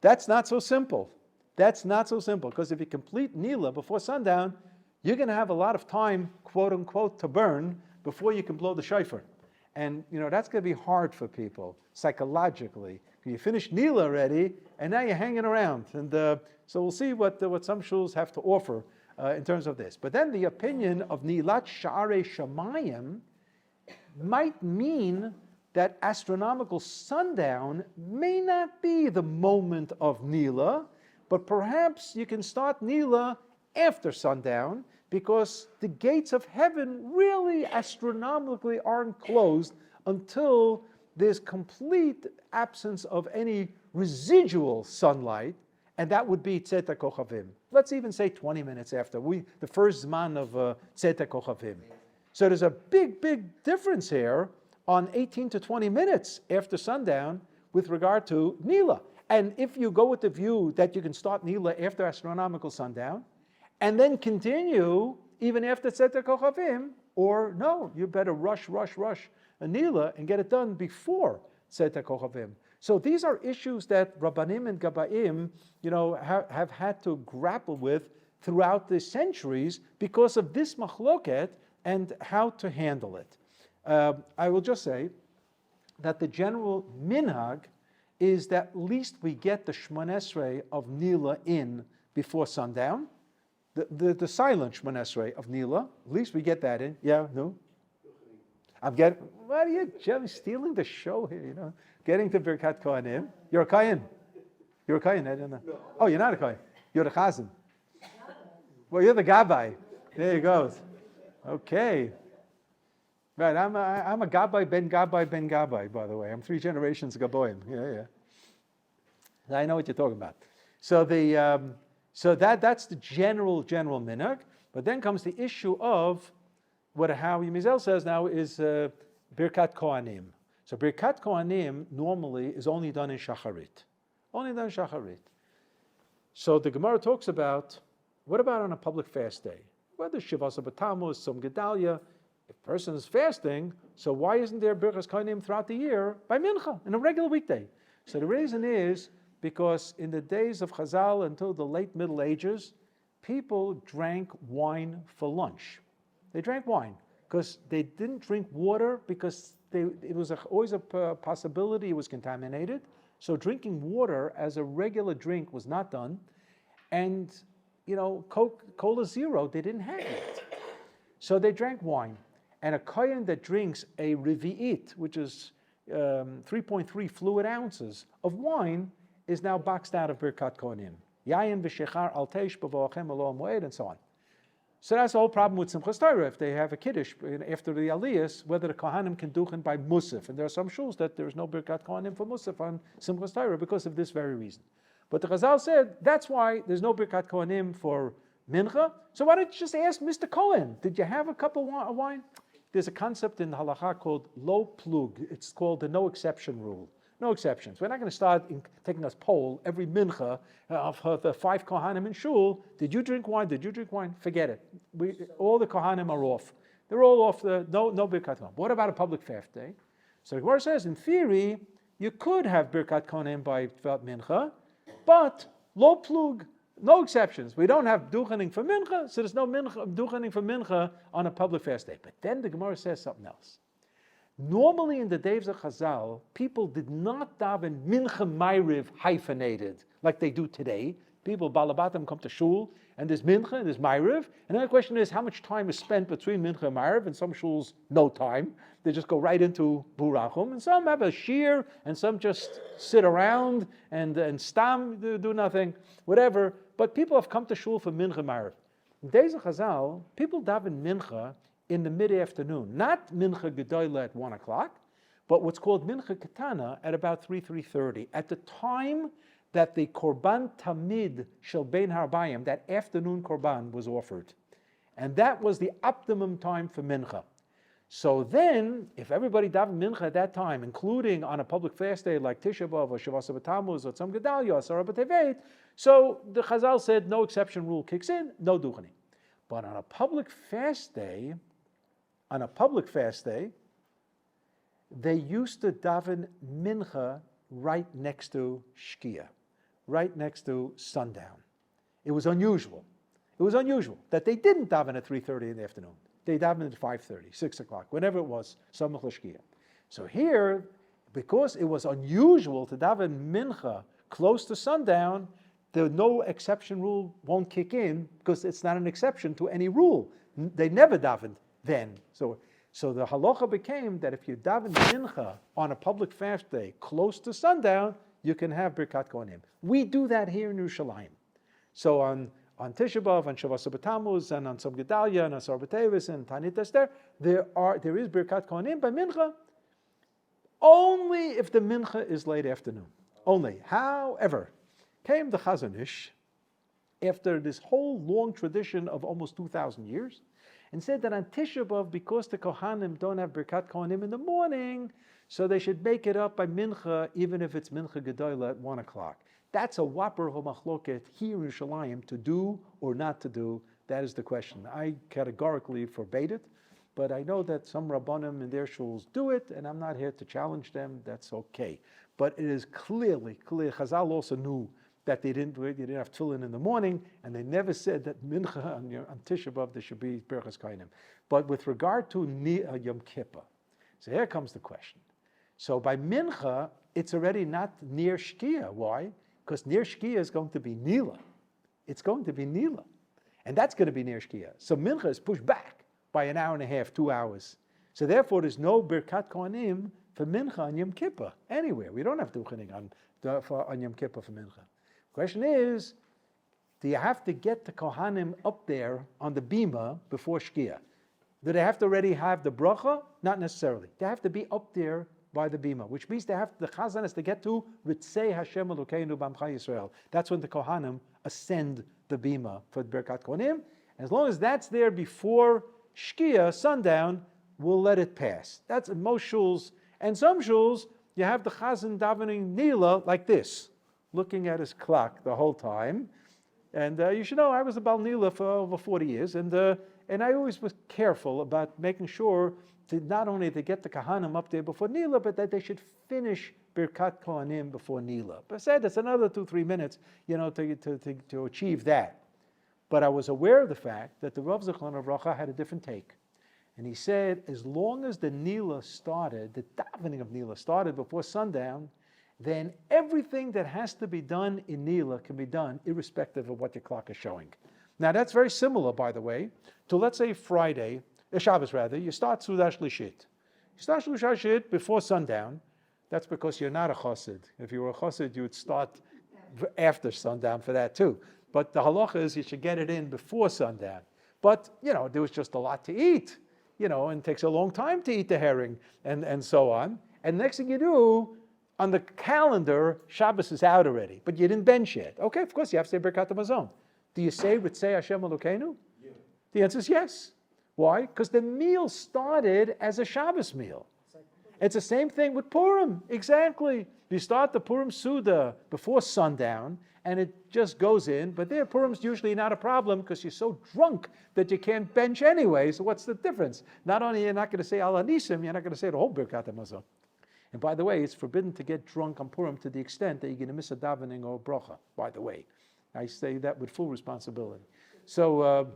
That's not so simple. Because if you complete Ne'ilah before sundown, you're going to have a lot of time, quote unquote, to burn before you can blow the shofar. And that's going to be hard for people psychologically. You finish Ne'ilah already, and now you're hanging around. And so we'll see what some shuls have to offer in terms of this. But then the opinion of Nilat Sharei Shamayim might mean that astronomical sundown may not be the moment of Ne'ilah, but perhaps you can start Ne'ilah after sundown, because the gates of heaven really astronomically aren't closed until there's complete absence of any residual sunlight, and that would be Tzeta Kochavim. Let's even say 20 minutes after, the first Zman of Tzeta Kochavim. So there's a big difference here on 18 to 20 minutes after sundown with regard to Ne'ilah. And if you go with the view that you can start Ne'ilah after astronomical sundown, and then continue even after Tzeta Kochavim, or no, you better rush a Ne'ilah and get it done before Tzeta Kochavim. So these are issues that Rabbanim and Gabaim, have had to grapple with throughout the centuries because of this machloket and how to handle it. I will just say that the general minhag is that at least we get the Shemon Esrei of Nila in before sundown. The silent Shemon Esrei of Nila, at least we get that in. Yeah, no? What are you, Jim, stealing the show here, Getting to Birkat Kohanim. You're a Kohen. You're a Kohen, I don't know. No. Oh, you're not a Kohen. You're the Chazan. Well, you're the Gabbai. There you go. Okay. Right, I'm a Gabbai, Ben Gabbai, by the way. I'm 3 generations Gaboim. Yeah. I know what you're talking about. So that's the general minhag. But then comes the issue of how Yemizel says now is Birkat Kohanim. So Birkat Kohanim normally is only done in Shacharit. Only done in Shacharit. So the Gemara talks about, what about on a public fast day? Whether Shivasa B'Tammuz, Tzom Gedalia, if a person is fasting, so why isn't there Birkas Kohanim throughout the year by Mincha, in a regular weekday? So the reason is because in the days of Chazal until the late Middle Ages, people drank wine for lunch. They drank wine because they didn't drink water because it was always a possibility it was contaminated. So drinking water as a regular drink was not done. And, Cola Zero, they didn't have it. So they drank wine. And a kohen that drinks a revi'it, which is 3.3 fluid ounces of wine, is now boxed out of Birkat Kohanim. Yayin v'shechar al teish b'vo'achem alo moed, and so on. So that's the whole problem with Simchas Torah. If they have a Kiddush after the Aliyas, whether the Kohanim can duchen by Musaf. And there are some shuls that there is no Birkat Kohanim for Musaf on Simchas Torah because of this very reason. But the Chazal said, that's why there's no Birkat Kohanim for Mincha. So why don't you just ask Mr. Cohen, did you have a cup of wine? There's a concept in the halacha called lo plug. It's called the no exception rule. No exceptions. We're not going to start taking us poll every mincha of the 5 kohanim in shul. Did you drink wine? Did you drink wine? Forget it. All the kohanim are off. They're all off. No birkat kohanim. What about a public fast day? So the Gemara says, in theory, you could have birkat kohanim by mincha, but lo plug, no exceptions. We don't have duchening for mincha, so there's no duchening for mincha on a public fast day. But then the Gemara says something else. Normally in the days of Chazal, people did not daven mincha ma'ariv hyphenated like they do today. People, balabatim, come to shul, and there's mincha, and there's ma'ariv. And then the question is, how much time is spent between mincha and ma'ariv? And some shuls, no time. They just go right into burachum. And some have a shir, and some just sit around and stam, do nothing, whatever. But people have come to shul for mincha ma'ariv. In days of Chazal, people daven mincha in the mid-afternoon, not mincha gedola at 1 o'clock, but what's called mincha katana at about 3:30, at the time that the korban tamid shel bein harbayim, that afternoon korban, was offered. And that was the optimum time for mincha. So then, if everybody davened mincha at that time, including on a public fast day like Tisha B'Av or Shavasa B'Tammuz or Tzom Gedalia or Asara B'Tevet, so the Chazal said no exception rule kicks in, no duchening. But on a public fast day, they used to daven mincha right next to shkia, right next to sundown. It was unusual. It was unusual that they didn't daven at 3:30 in the afternoon. They davened at 5:30, 6 o'clock, whenever it was, samach l'shkia. So here, because it was unusual to daven mincha close to sundown, the no exception rule won't kick in because it's not an exception to any rule. They never davened then. So the halacha became that if you daven mincha on a public fast day close to sundown, you can have Birkat Kohanim. We do that here in Yerushalayim. So on Tisha B'Av, on Shavasa B'Tammuz, and on Tzom Gedalia, and Asar B'Tevis, and Tanit Esther, there is Birkat Kohanim by mincha, only if the mincha is late afternoon. Only. However, came the Chazon Ish after this whole long tradition of almost 2,000 years, and said that on Tisha B'Av, because the Kohanim don't have Birkat Kohanim in the morning, so they should make it up by mincha, even if it's mincha gedola at 1 o'clock. That's a whopper of a machloket here in Yerushalayim, to do or not to do. That is the question. I categorically forbade it, but I know that some Rabbanim in their shuls do it, and I'm not here to challenge them. That's okay. But it is clear. Chazal also knew that they didn't have tefillin in the morning, and they never said that mincha on Tisha B'Av there should be berachas kainim. But with regard to Yom Kippur, so here comes the question. So by mincha, it's already not near shkia. Why? Because near shkia is going to be nila. It's going to be nila, and that's going to be near shkia. So mincha is pushed back by an hour and a half, 2 hours. So therefore, there's no birkat kohanim for mincha on Yom Kippur anywhere. We don't have duchening on Yom Kippur for mincha. Question is, do you have to get the Kohanim up there on the bima before Shkia? Do they have to already have the bracha? Not necessarily. They have to be up there by the bima, which means the Chazan has to get to Ritzei Hashem Elokeinu B'Amcha Yisrael. That's when the Kohanim ascend the bima for Birkat Kohanim. As long as that's there before Shkia, sundown, we'll let it pass. That's in most shuls. And some shuls, you have the Chazan davening Nila like this, looking at his clock the whole time. And you should know, I was a Bal Nila for over 40 years, and I always was careful about making sure to not only to get the Kahanim up there before Nila, but that they should finish Birkat Kohanim before Nila. But I said it's another 2-3 minutes, to achieve that. But I was aware of the fact that the Rav Zichron Avracha had a different take. And he said, as long as the Nila started, the davening of Nila started before sundown, then everything that has to be done in Nila can be done irrespective of what your clock is showing. Now that's very similar, by the way, to let's say Friday, Shabbos rather, you start Sudash Lishit. You start Sudash Lishit before sundown. That's because you're not a chassid. If you were a chassid, you would start after sundown for that too. But the halacha is you should get it in before sundown. But, there was just a lot to eat, and it takes a long time to eat the herring and so on. And next thing you do, on the calendar, Shabbos is out already, but you didn't bench yet. Okay, of course, you have to say Birkat HaMazon. Do you say Ritzei Hashem Elokeinu? Yeah. The answer is yes. Why? Because the meal started as a Shabbos meal. It's the same thing with Purim, exactly. You start the Purim Suda before sundown, and it just goes in, but there, Purim's usually not a problem because you're so drunk that you can't bench anyway, so what's the difference? Not only you're not going to say Al Anisim, you're not going to say the whole Birkat HaMazon. And by the way, it's forbidden to get drunk on Purim to the extent that you're going to miss a davening or a bracha, by the way. I say that with full responsibility. So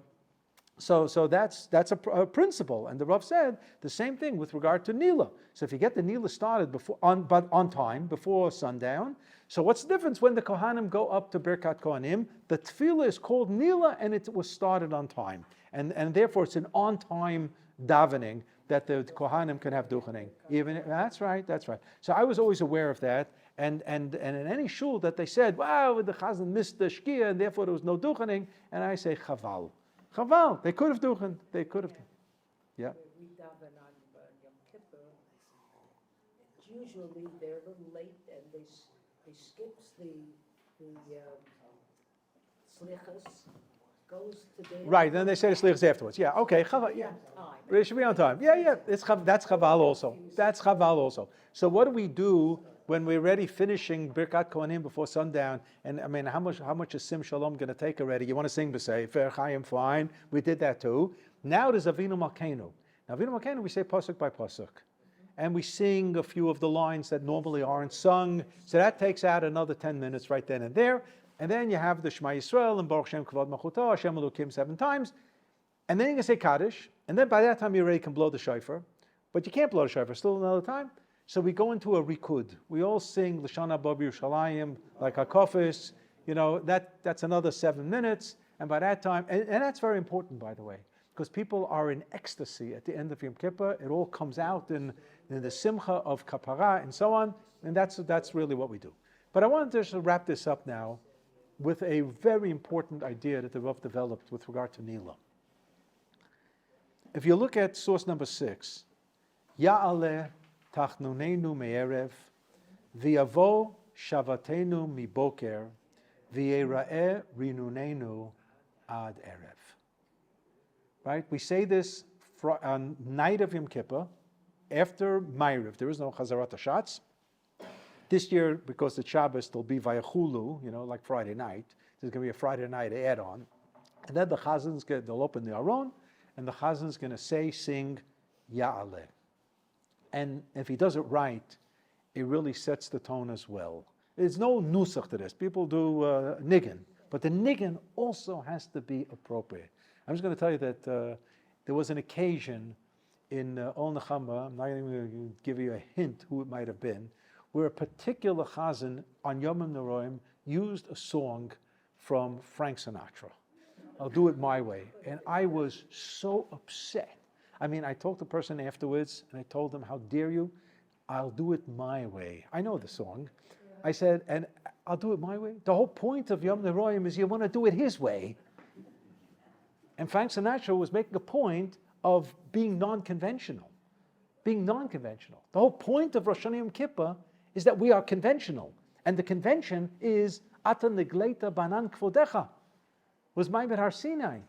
that's a principle. And the Rav said the same thing with regard to Nila. So if you get the Nila started but on time, before sundown, so what's the difference when the Kohanim go up to Birkat Kohanim? The tefillah is called Nila and it was started on time. And therefore it's an on-time davening that the Kohanim can have duchening. That's right. So I was always aware of that. And in any shul that they said, wow, the Chazan missed the Shkia and therefore there was no duchening, and I say chaval. Chaval, they could have duchen. They could have. Yeah. We daven on Yom Kippur. Usually they're a little late and they skips the slichas. Goes to the right, then they say the slichas afterwards. Yeah, okay, chaval. Yeah, it should be on time. Yeah. That's chaval also. That's chaval also. So what do we do when we're already finishing Birkat Kohanim before sundown? And I mean, how much is Sim Shalom going to take already? You want to sing B'Sei, Fer Chaim, fine. We did that too. Now there's Avinu Malkeinu. Now Avinu Malkeinu we say pasuk by pasuk, and we sing a few of the lines that normally aren't sung. So that takes out another 10 minutes right then and there. And then you have the Shema Yisrael and Baruch Shem Kavod Malchuto, Hashem Elokim 7 times. And then you can say Kaddish. And then by that time you already can blow the shofar. But you can't blow the shofar still another time. So we go into a rikud. We all sing L'Shana Bo B'Yerushalayim, like Hakofis. That's another 7 minutes. And by that time, and that's very important, by the way, because people are in ecstasy at the end of Yom Kippur. It all comes out in the simcha of kapara and so on. And that's really what we do. But I wanted to just wrap this up now with a very important idea that the Rav developed with regard to Nila. If you look at source number 6, Ya'aleh Tachnunenu me'erev, v'yavo shavatenu miboker, v'yera'eh rinunenu ad erev. Right? We say this on night of Yom Kippur, after Ma'ariv. There is no Chazarat HaShatz. This year, because the Shabbos, there'll be Vayachulu, like Friday night. There's going to be a Friday night add-on. And then the Chazan's they'll open the Aron, and the Chazan's going to sing Ya'aleh. And if he does it right, it really sets the tone as well. There's no nusach to this. People do niggin, but the niggin also has to be appropriate. I'm just going to tell you that there was an occasion in Ol Nechama, I'm not even going to give you a hint who it might have been, where a particular chazan on Yom Noraim used a song from Frank Sinatra. I'll do it my way. And I was so upset. I mean, I talked to the person afterwards, and I told them, how dare you? I'll do it my way. I know the song. I said, and I'll do it my way. The whole point of Yom Noraim is you want to do it his way. And Frank Sinatra was making a point of being non-conventional. Being non-conventional. The whole point of Rosh Hashanah Yom Kippur is that we are conventional. And the convention is Ata Negleita Banan Kvodecha. Was Ma'amad Har Sinai.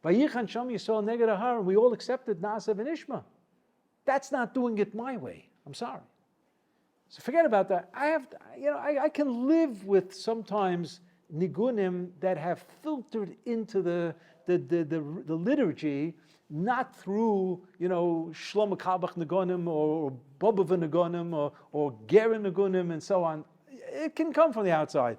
Vayichan Sham Yisrael Neged Ahar, and we all accepted Na'aseh v'Nishma. That's not doing it my way. I'm sorry. So forget about that. I can live with sometimes nigunim that have filtered into the liturgy, not through Shlomo Kabach nigunim or Bobova nigunim or Gera nigunim and so on. It can come from the outside.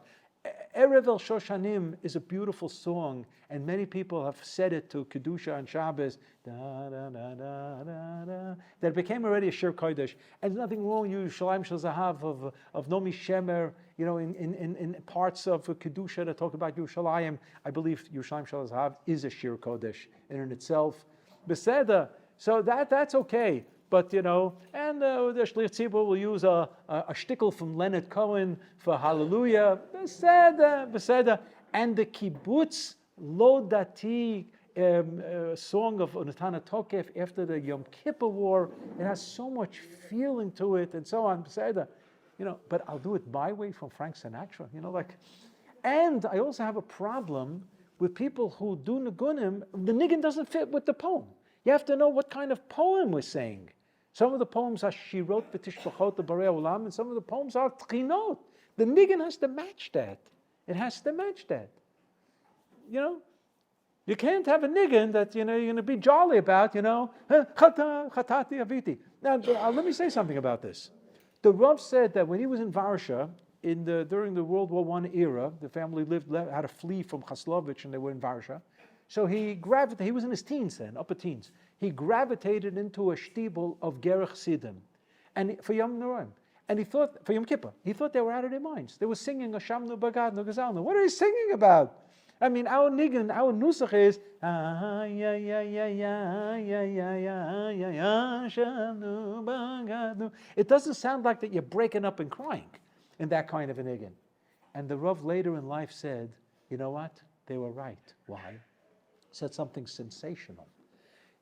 Erev El Shoshanim is a beautiful song, and many people have said it to Kedusha and Shabbos, da, da, da, da, da, da, that it became already a Shir Kodesh. And there's nothing wrong with Yerushalayim Shel Zahav of Nomi Shemer, in parts of Kedusha that talk about Yerushalayim. I believe Yerushalayim Shel Zahav is a Shir Kodesh in itself. Beseda, so that's okay. But, and the Shlich Tzibur will use a shtickle from Leonard Cohen for Hallelujah. Beseda. And the Kibbutz Lo Dati song of Natana Tokef after the Yom Kippur War, it has so much feeling to it and so on. Beseda. But I'll do it my way from Frank Sinatra. And I also have a problem with people who do Nigunim. The Nigun doesn't fit with the poem. You have to know what kind of poem we're saying. Some of the poems are Shirot v'Tishbachot Barei Olam, and some of the poems are Tchinot. The Nigun has to match that. It has to match that. You can't have a Nigun that you're going to be jolly about. Chatati Aviti. Now, let me say something about this. The Rav said that when he was in Varsha during the World War I era, the family had to flee from Chaslovich, and they were in Varsha. So he was in his teens then, upper teens. He gravitated into a shtibel of Gerech Sidim, and for Yom Noraim. And he thought, for Yom Kippur, he thought they were out of their minds. They were singing Hashamnu Bagadnu Gazalnu. What are they singing about? I mean, our nigun, our nusach is Hashamnu Bagadnu. It doesn't sound like that you're breaking up and crying in that kind of a nigun. And the Rav later in life said, you know what? They were right. Why? He said something sensational.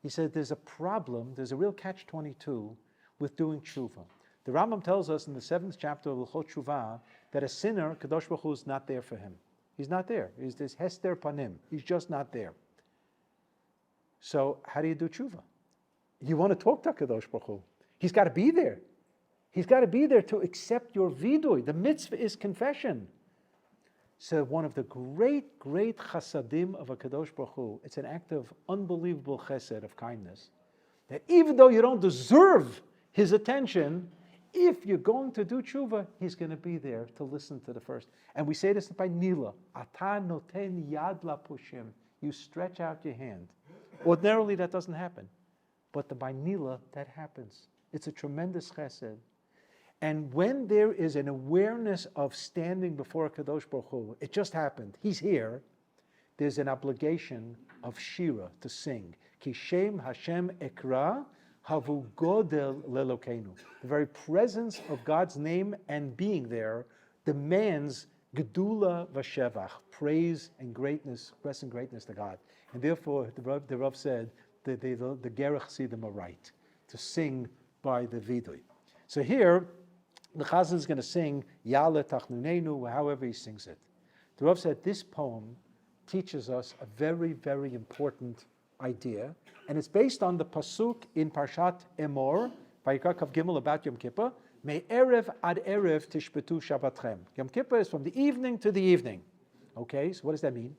He said there's a problem, there's a real catch-22 with doing tshuva. The Rambam tells us in the 7th chapter of L'chot Tshuva that a sinner, Kadosh Baruch Hu, is not there for him. He's not there. He's this hester panim. He's just not there. So how do you do tshuva? You want to talk to Kadosh Baruch Hu. He's got to be there. He's got to be there to accept your vidui. The mitzvah is confession. So one of the great, great chasadim of a Kadosh Baruch Hu, it's an act of unbelievable chesed, of kindness, that even though you don't deserve his attention, if you're going to do tshuva, he's going to be there to listen to the first. And we say this by Nila, Ata noten yad lapushim, you stretch out your hand. Ordinarily that doesn't happen, but by Nila that happens. It's a tremendous chesed. And when there is an awareness of standing before a Kadosh Baruch Hu, it just happened, he's here, there's an obligation of shira, to sing. Ki Shem Hashem Ekra Havu Godel Lelokenu. The very presence of God's name and being there demands Gedula Vashevach, praise and greatness, expressing greatness to God. And therefore, the Rav said, the Gerech Sidim are right, to sing by the Vidui. So here, the Chazan is going to sing Yale Tachnunenu, however he sings it. The Rav said this poem teaches us a very, very important idea, and it's based on the pasuk in Parshat Emor, Vayikra Kav Gimel, about Yom Kippur. Me erev ad erev tishbetu Shabbatchem. Yom Kippur is from the evening to the evening. Okay, so what does that mean?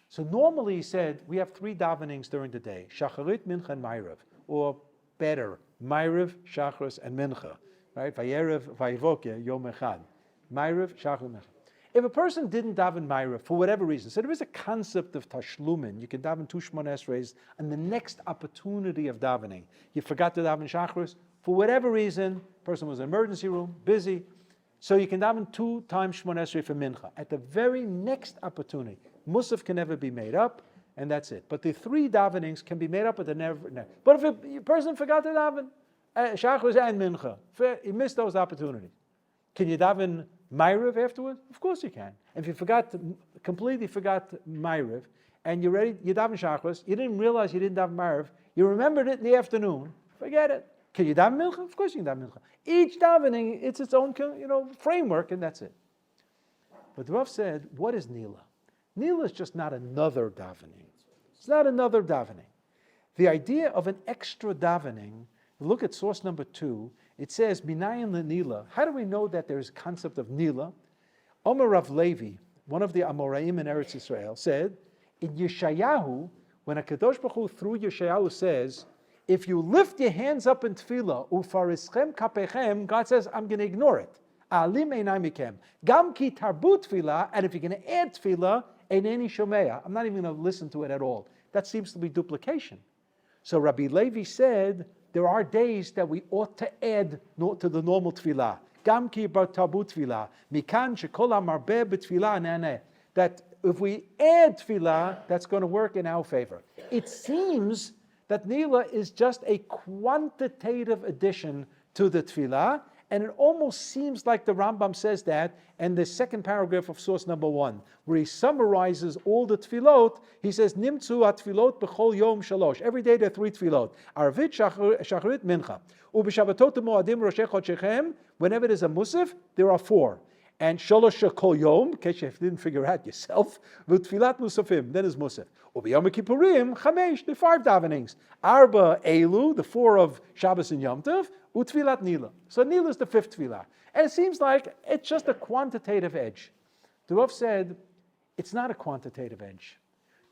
So normally he said we have 3 davenings during the day: Shacharit, Mincha, and Ma'ariv, or better. Ma'ariv, Shachris, and Mincha. Right? Vayerev, Vayivokeh, Yom Echad. Ma'ariv, Shachris, Mincha. If a person didn't daven Ma'ariv for whatever reason, so there is a concept of tashlumin. You can daven 2 Shmona Esreis on the next opportunity of davening. You forgot to daven Shachris. For whatever reason, person was in an emergency room, busy. So you can daven 2 times Shmona Esrei for Mincha. At the very next opportunity, Musaf can never be made up, and that's it. But the 3 davenings can be made up, but they never. But if a person forgot to daven Shachris and Mincha, he missed those opportunities. Can you daven Ma'ariv afterwards? Of course you can. If you completely forgot Ma'ariv, and you daven Shachris, you didn't realize you didn't daven Ma'ariv, you remembered it in the afternoon, forget it. Can you daven Mincha? Of course you can daven Mincha. Each davening, it's its own framework, and that's it. But the Rav said, what is Nila? Nila is just not another davening. It's not another davening. The idea of an extra davening, look at source number 2, it says, Minayin leNila. How do we know that there's a concept of Nila? Omer Rav Levi, one of the Amoraim in Eretz Yisrael, said, in Yeshayahu, when HaKadosh Baruch Hu through Yeshayahu says, if you lift your hands up in tefillah, ufarischem kapechem, God says, I'm going to ignore it. Alim einai mikem. Gam ki tarbu tefillah, and if you're going to add tefillah, eineni shomeya. I'm not even going to listen to it at all. That seems to be duplication. So Rabbi Levi said, there are days that we ought to add to the normal tefillah. Gam ki tarbu tefillah. Mikan shekol hamarbeh b'tefillah naneh. That if we add tefillah, that's going to work in our favor. It seems that Nila is just a quantitative addition to the tefillah, and it almost seems like the Rambam says that in the second paragraph of source number 1, where he summarizes all the tefillot. He says, Nimtzu atfilot b'chol yom shalosh. Every day there are 3 tefillot. Arvit, shacharit, mincha. U'b'shabbatot mo'adim roshei chodshechem. Whenever there's a musaf, there are 4. And shalosh kol yom, in case you didn't figure out yourself, v'tfilat musafim, then is musaf. U'b'yom kippurim, chamesh, the 5 davenings. Arba elu, the 4 of Shabbos and Yom Tov, u'tfilat nila. So nila is the 5th tefillah. And it seems like it's just a quantitative edge. The Rav said, it's not a quantitative edge.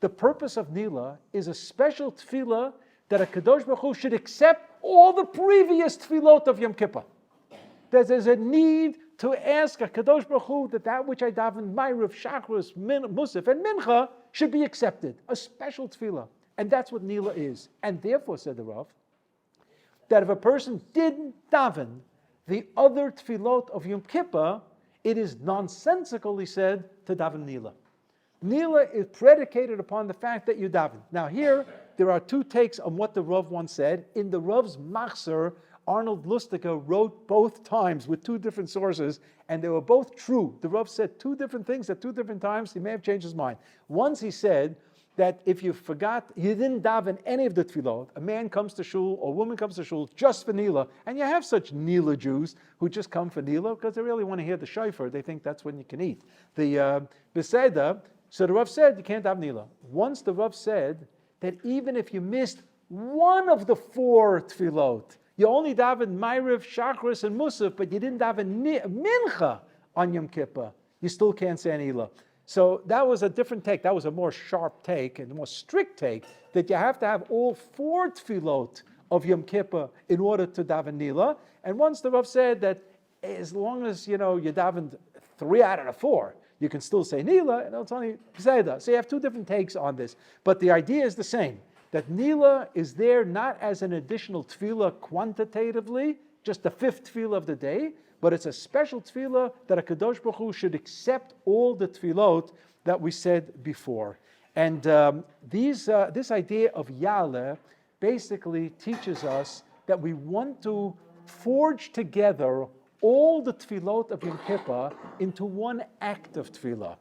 The purpose of nila is a special tefillah that a Kadosh Baruch Hu should accept all the previous tefillot of Yom Kippur. There's a need to ask a Kadosh Baruch Hu that which I daven, Ma'ariv, Shachris, Musaf, and Mincha should be accepted. A special tefillah. And that's what Nila is. And therefore, said the Rav, that if a person didn't daven the other tefillot of Yom Kippur, it is nonsensical, he said, to daven Nila. Nila is predicated upon the fact that you daven. Now here, there are 2 takes on what the Rav once said. In the Rav's Machzor, Arnold Lustica wrote both times with 2 different sources, and they were both true. The Rav said 2 different things at 2 different times. He may have changed his mind. Once he said that if you forgot, you didn't daven any of the tefillot, a man comes to shul or a woman comes to shul just for Nila, and you have such Nila Jews who just come for Nila because they really want to hear the shofar. They think that's when you can eat. The Beseda, so the Rav said you can't have Nila. Once the Rav said that even if you missed one of the 4 tefillot, you only daven Ma'ariv, Shachris, and Musaf, but you didn't daven Mincha on Yom Kippur, you still can't say Nila. So that was a different take. That was a more sharp take and a more strict take, that you have to have all 4 tefillot of Yom Kippur in order to daven Nila. And once the Rav said that as long as you davened 3 out of the 4, you can still say Nila, and it's only Peseda. So you have 2 different takes on this. But the idea is the same, that Nila is there not as an additional tefillah quantitatively, just the 5th tefillah of the day, but it's a special tefillah that a Kadosh Baruch Hu should accept all the tefillot that we said before. And this idea of Yaleh basically teaches us that we want to forge together all the tefillot of Yom Kippur into one act of tefillah.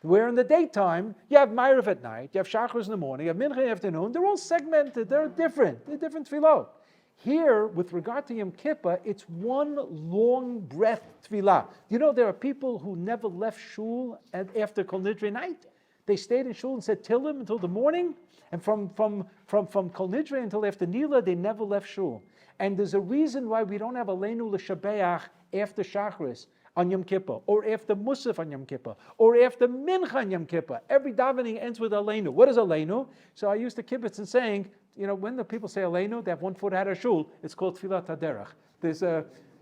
Where in the daytime, you have Ma'ariv at night, you have Shachris in the morning, you have Mincha in the afternoon, they're all segmented, they're different tefillot. Here, with regard to Yom Kippur, it's one long breath tefillah. There are people who never left shul after Kol Nidre night. They stayed in shul and said Tillim until the morning, and from Kol Nidre until after Nila, they never left shul. And there's a reason why we don't have Aleinu L'Shabeach after Shachris on Yom Kippur, or after Musaf on Yom Kippur, or after Mincha on Yom Kippur. Every davening ends with Aleinu. What is Aleinu? So I used to kibbutz in saying, when the people say Aleinu, they have one foot out of shul, it's called Tfilat HaDerech.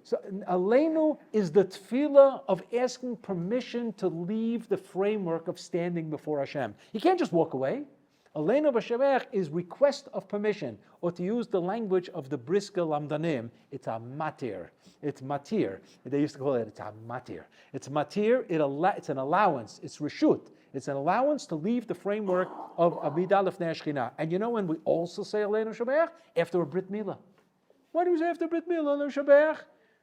So Aleinu is the tefillah of asking permission to leave the framework of standing before Hashem. You can't just walk away. Aleinu b'shavech is request of permission, or to use the language of the Briska Lamdanim, it's a matir. It's matir. They used to call it, it's a matir. It's matir, it's an allowance, it's reshut. It's an allowance to leave the framework of Amidah Lefnei Shechina. And you know when we also say Aleinu Shabbat? After a Brit Milah. Why do we say after Brit Milah Aleinu Shabbat?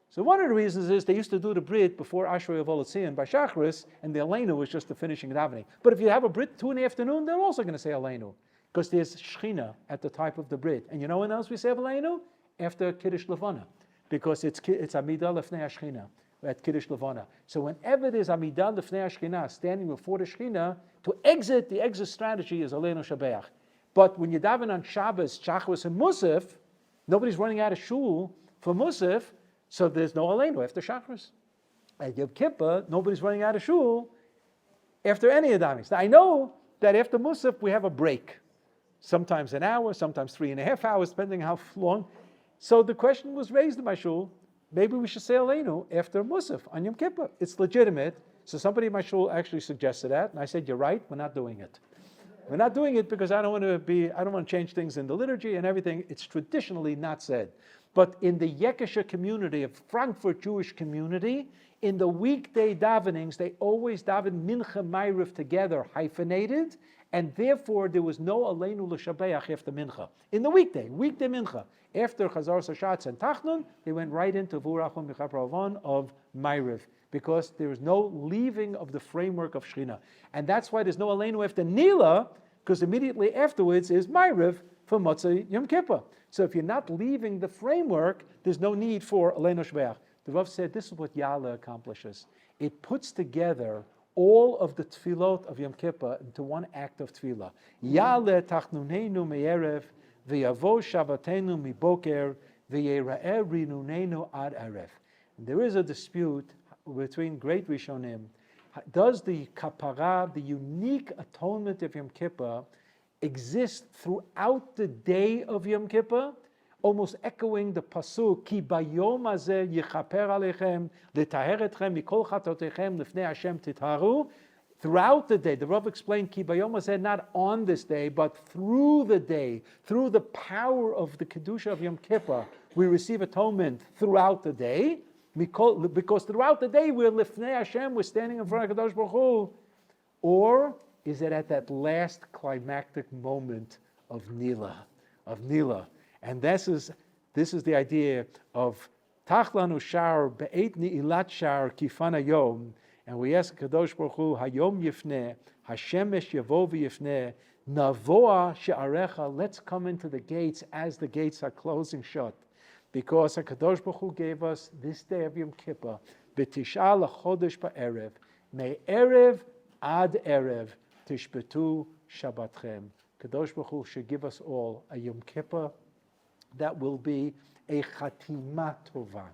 So one of the reasons is they used to do the Brit before Ashrei Avol by Shachris, and the Aleinu was just the finishing davening. But if you have a Brit 2 in the afternoon, they're also going to say Aleinu, because there's Shechina at the type of the Brit. And you know when else we say Aleinu? After Kiddush Levana, because it's Amidah Lefnei Shechina at Kiddush Levana. So whenever there's Amidah Lefnei Shechina, standing before the Shechina, to exit, the exit strategy is Aleinu Shabbat. But when you daven on Shabbos, Shachris, and Musaf, nobody's running out of shul for Musaf, so there's no Aleinu after Shachris. At Yom Kippur, nobody's running out of shul after any of the davens. Now I know that after Musaf we have a break, sometimes an hour, sometimes 3.5 hours, depending how long. So the question was raised in my shul, maybe we should say Aleinu after Musaf on Yom Kippur. It's legitimate. So somebody in my shul actually suggested that, and I said, you're right, we're not doing it. We're not doing it because I don't want to change things in the liturgy and everything. It's traditionally not said. But in the Yekesha community, of Frankfurt Jewish community, in the weekday davenings, they always daven Mincha Ma'ariv together, hyphenated, and therefore there was no Aleinu L'Shabeach after Mincha. In the weekday Mincha. After Chazar Sashatz and Tachnun, they went right into Vurachon Michapravon of Ma'ariv, because there is no leaving of the framework of Shechina. And that's why there's no Aleinu after Nila, because immediately afterwards is Ma'ariv for Motzei Yom Kippur. So if you're not leaving the framework, there's no need for Aleinu Shbeach. The Rav said this is what Yala accomplishes. It puts together all of the tefillot of Yom Kippur into one act of tefillah. Yala tachnuneinu me'erev, v'yavo shavatenu miboker, v'yera'eh rinunenu ad erev. There is a dispute between great Rishonim. Does the kapara, the unique atonement of Yom Kippur, exist throughout the day of Yom Kippur, almost echoing the pasuk, Ki bayom hazeh yichaper aleichem, letaher etchem mikol chatotechem lifnei Hashem titharu. Throughout the day, the Rav explained, Ki bayom hazeh, not on this day, but through the day, through the power of the Kedusha of Yom Kippur, we receive atonement throughout the day, because throughout the day we're lifnei Hashem, we're standing in front of Kadosh Baruch Hu. Or is it at that last climactic moment of Nila? And this is the idea of Tachlanu Shar Be'et Ni'ilat Shar Kifana Yom, and we ask Kadosh Baruch Hu Hayom Yifneh Hashemesh Yavo V'Yifneh Navoa She'arecha. Let's come into the gates as the gates are closing shut, because Kadosh Baruch Hu gave us this day of Yom Kippur B'Tish'a LaChodesh Ba'erev Me'erev Ad Erev Tishbetu Shabbatchem. Kadosh Baruch Hu should give us all a Yom Kippur that will be a Chatima Tova.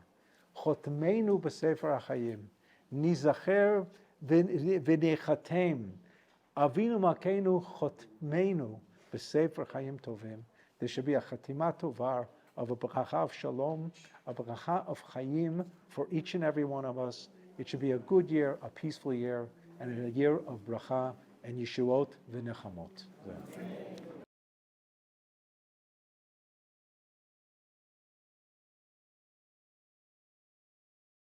Chotmeinu b'Sefer HaChayim. Nizacher v'nechatem. Avinu Malkeinu chotmeinu b'Sefer HaChayim Tovim. There should be a Chatima Tova of a bracha of shalom, a bracha of chayim for each and every one of us. It should be a good year, a peaceful year, and a year of bracha and yeshuot v'nechamot.